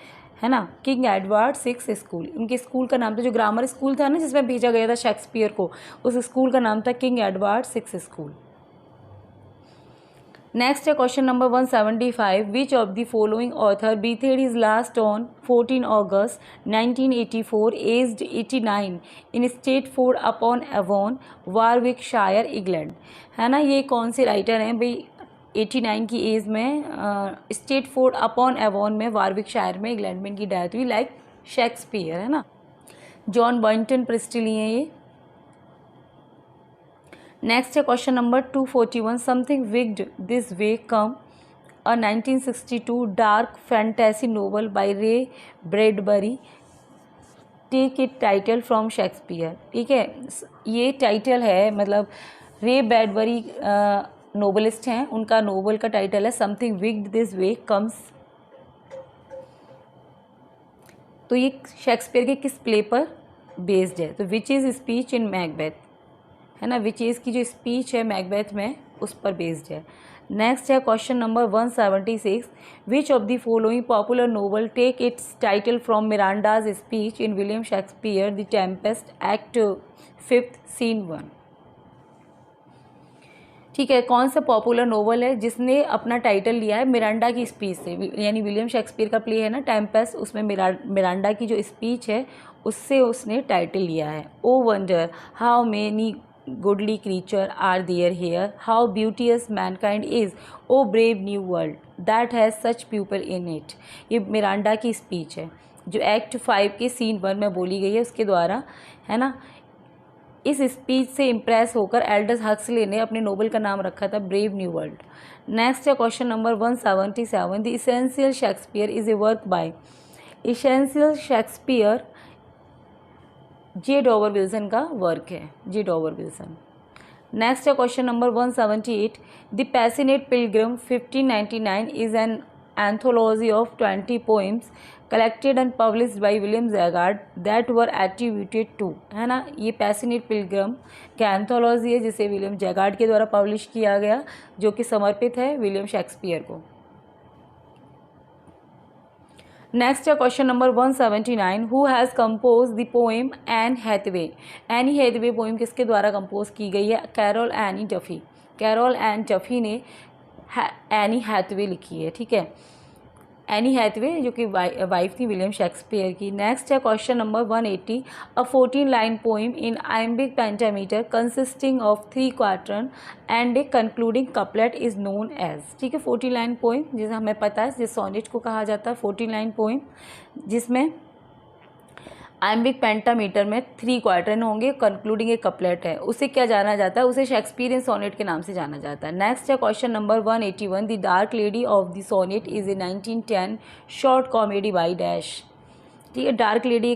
ना? किंग एडवर्ड 6 स्कूल, उनके स्कूल का नाम था, जो ग्रामर स्कूल था ना जिसमें भेजा गया था शेक्सपियर को, उस स्कूल का नाम था किंग एडवर्ड 6 स्कूल। नेक्स्ट है question number 175, which of the following author breathed his last on 14 August 1984 aged 89 in Stratford upon Avon, Warwickshire, England? है ना, ये कौन से राइटर हैं भाई 89 की एज में स्टेटफोर्ड अपॉन एवॉन में वारविकशायर में इंग्लैंड में इनकी डेथ हुई, लाइक शेक्सपियर, है ना। जॉन बॉइंटन प्रिस्टली हैं ये। नेक्स्ट है question number 241, something wicked this way come, a 1962 dark fantasy novel by Ray Bradbury, take it title from Shakespeare? ठीक है, ये टाइटल है, मतलब रे ब्रैडबरी नोवेलिस्ट हैं, उनका नोवेल का टाइटल है something wicked this way comes. तो ये शेक्सपियर के किस प्ले पर बेस्ड है? तो which is speech in Macbeth, है ना, विच इज़ की जो स्पीच है मैकबेथ में उस पर बेस्ड है। नेक्स्ट है question number 176, which of the following popular novel take its title from Miranda's speech in William Shakespeare the Tempest act 5th scene 1? ठीक है, कौन सा पॉपुलर नोवेल है जिसने अपना टाइटल लिया है मिरांडा की स्पीच से? यानी विलियम शेक्सपियर का प्ले है ना टेम्पेस्ट, उसमें मिरांडा की जो स्पीच है उससे उसने टाइटल लिया है। O wonder how many goodly creature are there here, how beauteous mankind is, O brave new world that has such people in it। ये मिरांडा की स्पीच है जो एक्ट 5 के सीन 1 में बोली गई है उसके द्वारा, है ना। इस स्पीच से इम्प्रेस होकर एल्डस हक्सले ने अपने नोबेल का नाम रखा था ब्रेव न्यू वर्ल्ड। नेक्स्ट है question number 177, the essential Shakespeare is a work by. Essential Shakespeare J Dover Wilson का वर्क है, जे डॉवर विल्सन। नेक्स्ट है question number 178, the passionate pilgrim 1599 is an anthology of 20 poems collected and published by William Jaggard that were attributed to, है ना। ये पैसिनेट पिलग्रिम का एंथोलॉजी है जिसे विलियम जैगार्ड के द्वारा पब्लिश किया गया, जो कि समर्पित है विलियम शेक्सपियर को। नेक्स्ट है question number 179, who has compose the poem Anne Hathaway. Anne Hathaway poem किसके द्वारा कंपोज की गई है? Carol Ann Duffy. Carol Ann Duffy ने एनी हैथवे लिखी है, ठीक है। एनी हैथवे जो कि वाइफ थी विलियम शेक्सपियर की। नेक्स्ट है question number 180, a 14 line poem in iambic pentameter consisting of 3 quatrain and a concluding couplet is known as, ठीक है। 14 लाइन पोइम जिसे हमें पता है, जिस सोनेट को कहा जाता है 14 लाइन पोइम, जिसमें आइम्बिक पेंटामीटर में 3 क्वार्टर्न होंगे, कंक्लूडिंग एक कपलेट है, उसे क्या जाना जाता है? उसे शेक्सपियरियन सोनेट के नाम से जाना जाता है। नेक्स्ट है question number 181, the dark lady of the sonnet is a 1910 short comedy by dash, ठीक है। Dark lady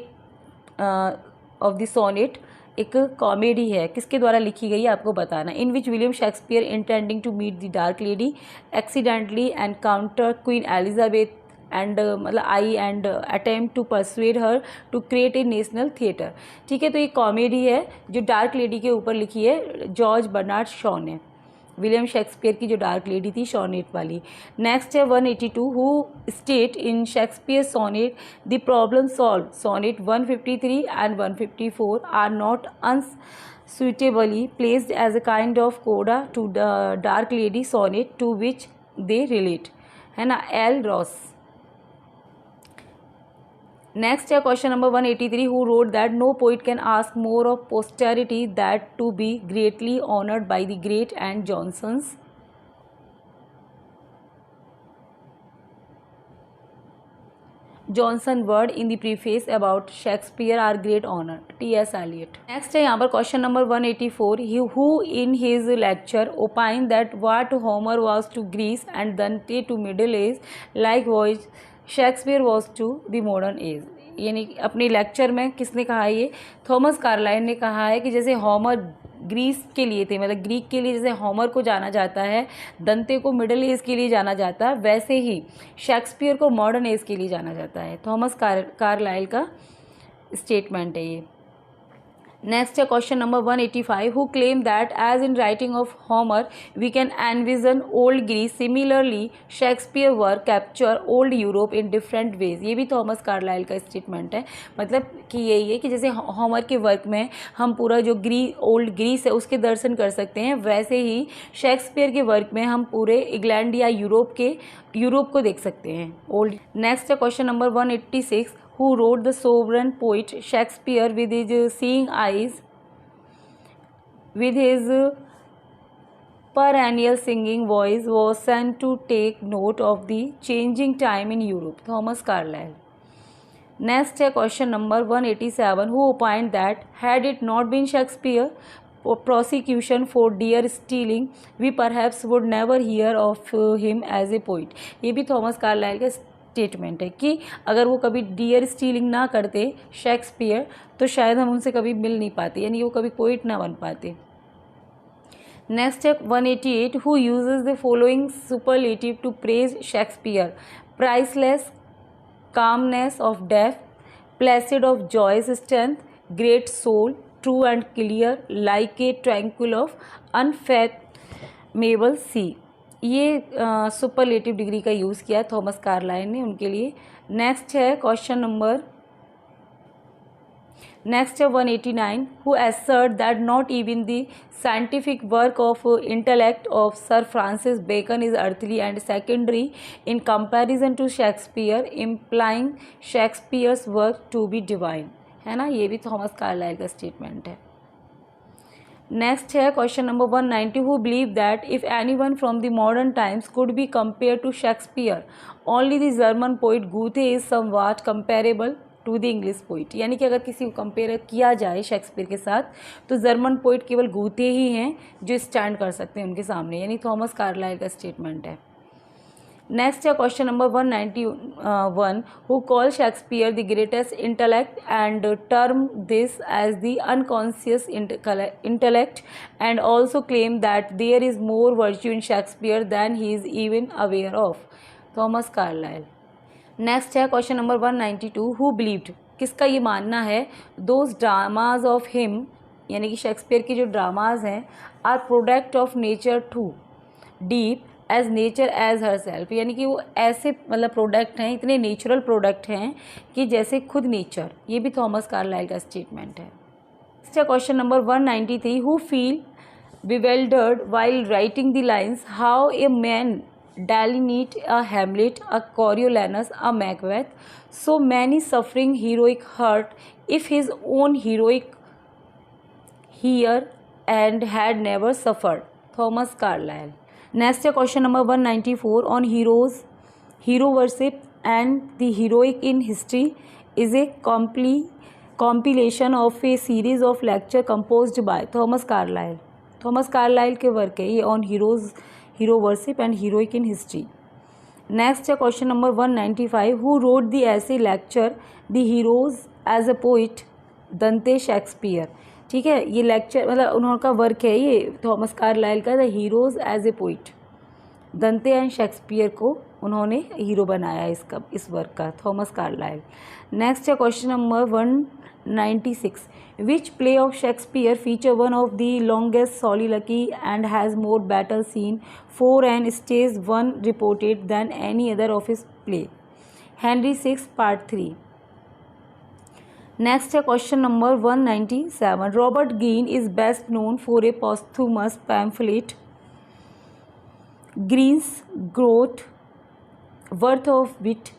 of the sonnet एक कॉमेडी है, किसके द्वारा लिखी गई है आपको बताना। In which William Shakespeare intending to meet the dark lady accidentally encounter Queen Elizabeth and मतलब I and attempt to persuade her to create a national theatre, ठीक है। तो ये कॉमेडी है जो डार्क लेडी के ऊपर लिखी है जॉर्ज बर्नार्ड शॉ ने, विलियम शेक्सपियर की जो डार्क लेडी थी शॉनेट वाली। नेक्स्ट है 182, who state in Shakespeare sonnet the problem solved. Sonnet 153 and 154 are not unsuitably placed as a kind of coda to the dark lady sonnet to which they relate, है ना, एल रॉस। नेक्स्ट है question number 183, who wrote that no poet can ask more of posterity that to be greatly honoured by the great and Johnson's. Johnson word in the preface about Shakespeare are great honour, T.S. Eliot. Next है यहाँ पर question number 184, who in his lecture opine that what Homer was to Greece and Dante to middle age likewise Shakespeare was to the modern age. यानी अपने लेक्चर में किसने कहा ये? थॉमस कार्लाइल ने कहा है कि जैसे होमर ग्रीस के लिए थे, मतलब ग्रीक के लिए जैसे होमर को जाना जाता है, दंते को मिडिल एज के लिए जाना जाता है, वैसे ही शेक्सपियर को मॉडर्न एज के लिए जाना जाता है। थॉमस कार्लाइल का स्टेटमेंट है ये। नेक्स्ट है question number 185, who claim that as in writing of Homer we can envision old Greece, similarly Shakespeare work capture old Europe in different ways. ये भी थॉमस कार्लाइल का स्टेटमेंट है, मतलब कि यही है कि जैसे होमर के वर्क में हम पूरा जो ओल्ड ग्रीस है उसके दर्शन कर सकते हैं, वैसे ही शेक्सपियर के वर्क में हम पूरे इंग्लैंड या यूरोप को देख सकते हैं ओल्ड। नेक्स्ट है question number 186, who wrote the sovereign poet Shakespeare with his seeing eyes, with his perennial singing voice, was sent to take note of the changing time in Europe, Thomas Carlyle. Next है question number 187, who opined that had it not been Shakespeare prosecution for deer stealing, we perhaps would never hear of him as a poet। ये भी थॉमस कार्लाइल का स्टेटमेंट है कि अगर वो कभी डियर स्टीलिंग ना करते शेक्सपियर, तो शायद हम उनसे कभी मिल नहीं पाते, यानी वो कभी पोइट ना बन पाते। नेक्स्ट है 188, who uses the following superlative to praise Shakespeare, priceless, calmness of depth, placid of joyous strength, great soul, true and clear, like a tranquil of unfathomable sea. ये सुपरलेटिव डिग्री का यूज़ किया थॉमस कार्लाइल ने उनके लिए। नेक्स्ट है question number 189, who assert that not even the scientific work of intellect of Sir Francis Bacon is earthly and secondary in comparison to Shakespeare, implying Shakespeare's work to be divine, है ना। ये भी थॉमस कार्लाइल का स्टेटमेंट है। नेक्स्ट है question number 190, who believe that if anyone from the modern times could be compare to Shakespeare, only the German poet Goethe is somewhat comparable to the English poet. यानी कि अगर किसी को कंपेयर किया जाए शेक्सपियर के साथ तो जर्मन पोइट केवल गूथे ही हैं जो स्टैंड कर सकते हैं उनके सामने, यानी थॉमस कार्लाइल का स्टेटमेंट है। नेक्स्ट है question number 191, who call Shakespeare the greatest intellect and term this as the unconscious intellect and also claim that there is more virtue in Shakespeare than he is even aware of. Thomas Carlyle. Next है क्वेश्चन नंबर 192, हु बिलीव्ड, किसका ये मानना है, दोज ड्रामाज ऑफ हिम, यानी कि शेक्सपियर के जो ड्रामाज हैं, are product of nature too deep as nature as herself, यानी कि वो ऐसे मतलब प्रोडक्ट हैं, इतने नेचुरल प्रोडक्ट हैं कि जैसे खुद नेचर। ये भी थॉमस कार्लाइल का स्टेटमेंट है। नेक्स्ट है question number 193, who feel bewildered while writing the lines, how a man delineate a Hamlet, a Coriolanus, a Macbeth, so many suffering heroic hurt if his own heroic here and had never suffered. Thomas Carlyle. Next question number 194 on heroes, hero worship and the heroic in history is a compilation of a series of lecture composed by Thomas Carlyle. Thomas Carlyle के वर्क है ये on heroes, hero worship and heroic in history. Next है question number 195, who wrote the essay lecture the heroes as a poet, Dante Shakespeare. ठीक है, ये लेक्चर मतलब उनका वर्क है ये थॉमस कार्लाइल का, the heroes as a poet. Dante and Shakespeare को उन्होंने हीरो बनाया इसका, इस वर्क का, थॉमस कार्लाइल। नेक्स्ट है question number 196, which play of Shakespeare feature one of the longest soliloquy and has more battle scene for an stage one reported than any other of his play? Henry VI Part 3. Next है question number 197, Robert Greene is best known for a posthumous pamphlet, Greene's Growth, Worth of Wit,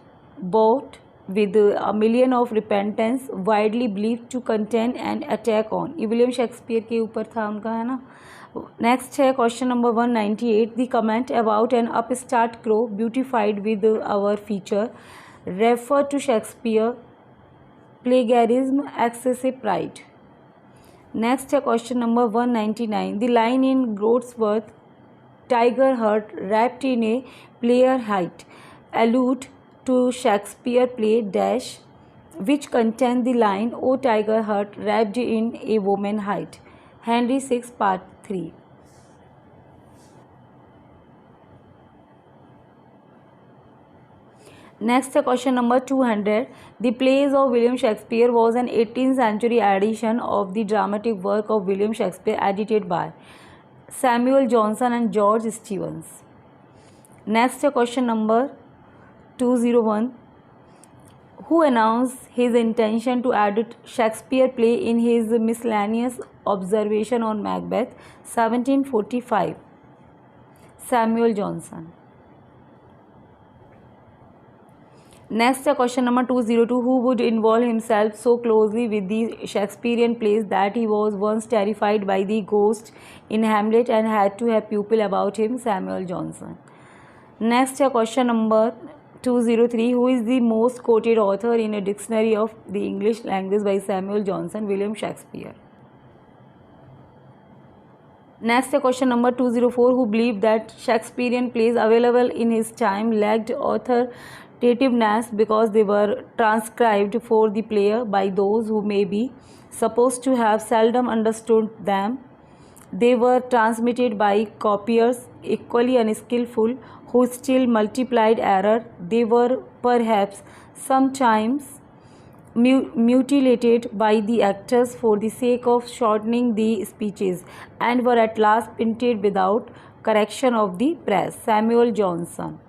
bought with a million of repentance, widely believed to contain an attack on, ये विलियम शेक्सपियर के ऊपर था उनका, है ना। नेक्स्ट है question number 198, the comment about an upstart crow beautified with our feature refer to Shakespeare, plagiarism, excessive pride. Next है question number 199, the line in Groatsworth tiger heart wrapped in a player hide allude to Shakespeare play dash which contained the line, O tiger heart wrapped in a woman height. Henry VI Part 3. Next question number 200, the plays of William Shakespeare was an 18th century edition of the dramatic work of William Shakespeare edited by Samuel Johnson and George Stevens. Next question number 201, who announced his intention to edit Shakespeare play in his miscellaneous observation on Macbeth 1745? Samuel Johnson. Next question number 202, who would involve himself so closely with the Shakespearean plays that he was once terrified by the ghost in Hamlet and had to have pupil about him? Samuel Johnson. Next question number 203, who is the most quoted author in a dictionary of the English language by Samuel Johnson? William Shakespeare. Next question number 204, who believed that Shakespearean plays available in his time lacked authoritativeness because they were transcribed for the player by those who may be supposed to have seldom understood them. They were transmitted by copiers equally unskillful who still multiplied error. They were perhaps sometimes mutilated by the actors for the sake of shortening the speeches and were at last printed without correction of the press. Samuel Johnson.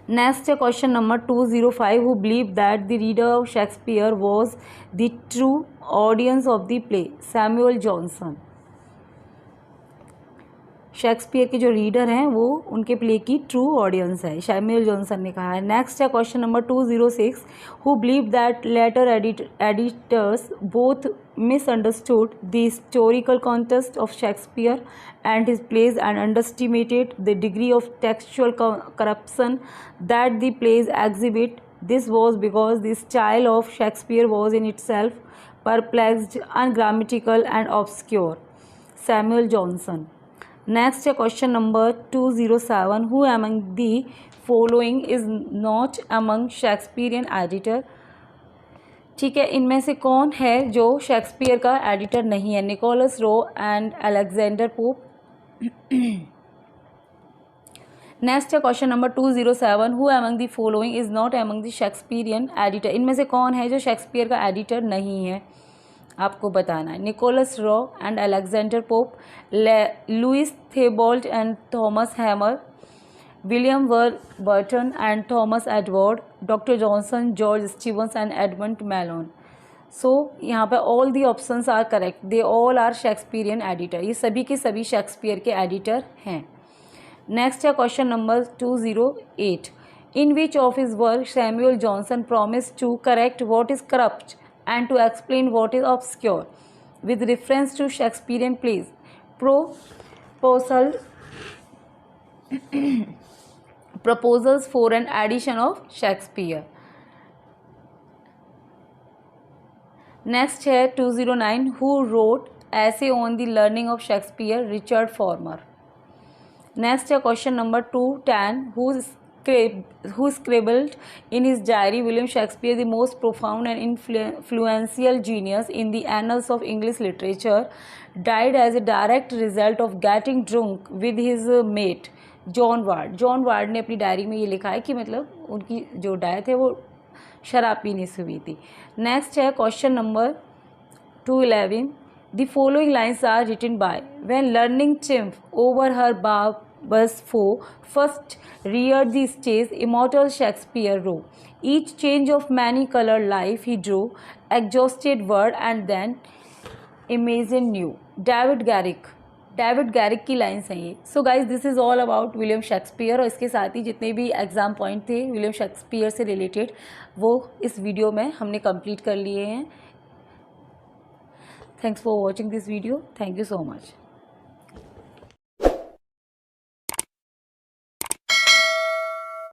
Next question number 205, who believed that the reader of Shakespeare was the true audience of the play? Samuel Johnson. Shakespeare के जो रीडर हैं वो उनके प्ले की ट्रू ऑडियंस है, सैमुअल जॉनसन ने कहा है। नेक्स्ट है question number 206, who believe that later editors both misunderstood the historical context of Shakespeare and his plays and underestimated the degree of textual corruption that the plays exhibit. This was because the style of Shakespeare was in itself perplexed, ungrammatical and obscure. Samuel Johnson. Next question number 207, who among the following is not among Shakespearean editor? ठीक है, इनमें से कौन है जो शेक्सपियर का एडिटर नहीं है? Nicholas Rowe and Alexander Pope. Next है question number 207, who among the following is not among the Shakespearean editor? इनमें से कौन है जो शेक्सपियर का एडिटर नहीं है? आपको बताना है। Nicholas Rowe and Alexander Pope, Lewis Theobald and Thomas Hanmer, William Burton and Thomas Edward, doctor Johnson, George Steevens and Edmund Malone. So यहाँ पे all the options are correct, they all are Shakespearean editor. ये सभी के सभी शेक्सपियर के एडिटर हैं। नेक्स्ट है question number 208, in which of his work Samuel Johnson promise to correct what is corrupt and to explain what is obscure with reference to Shakespearean plays. Proposals for an edition of Shakespeare. Next है 209, who wrote essay on the learning of Shakespeare? Richard Former. Next है question number 210, who scribbled in his diary William Shakespeare, the most profound and influential genius in the annals of English literature, died as a direct result of getting drunk with his mate John ward. John ward ने अपनी डायरी में ये लिखा है कि मतलब उनकी जो डेथ है वो शराब पीने से हुई थी। नेक्स्ट है question number 211, the following lines are written by when learning triumph over her barbarous foe first reared the stage, immortal Shakespeare wrote, each change of many colored life he drew, exhausted word and then imagined new. David Garrick की लाइन्स हैं ये। So guys this is all about William Shakespeare, और इसके साथ ही जितने भी एग्ज़ाम पॉइंट थे विलियम शेक्सपियर से रिलेटेड वो इस वीडियो में हमने कंप्लीट कर लिए हैं। Thanks for watching this video, thank you so much.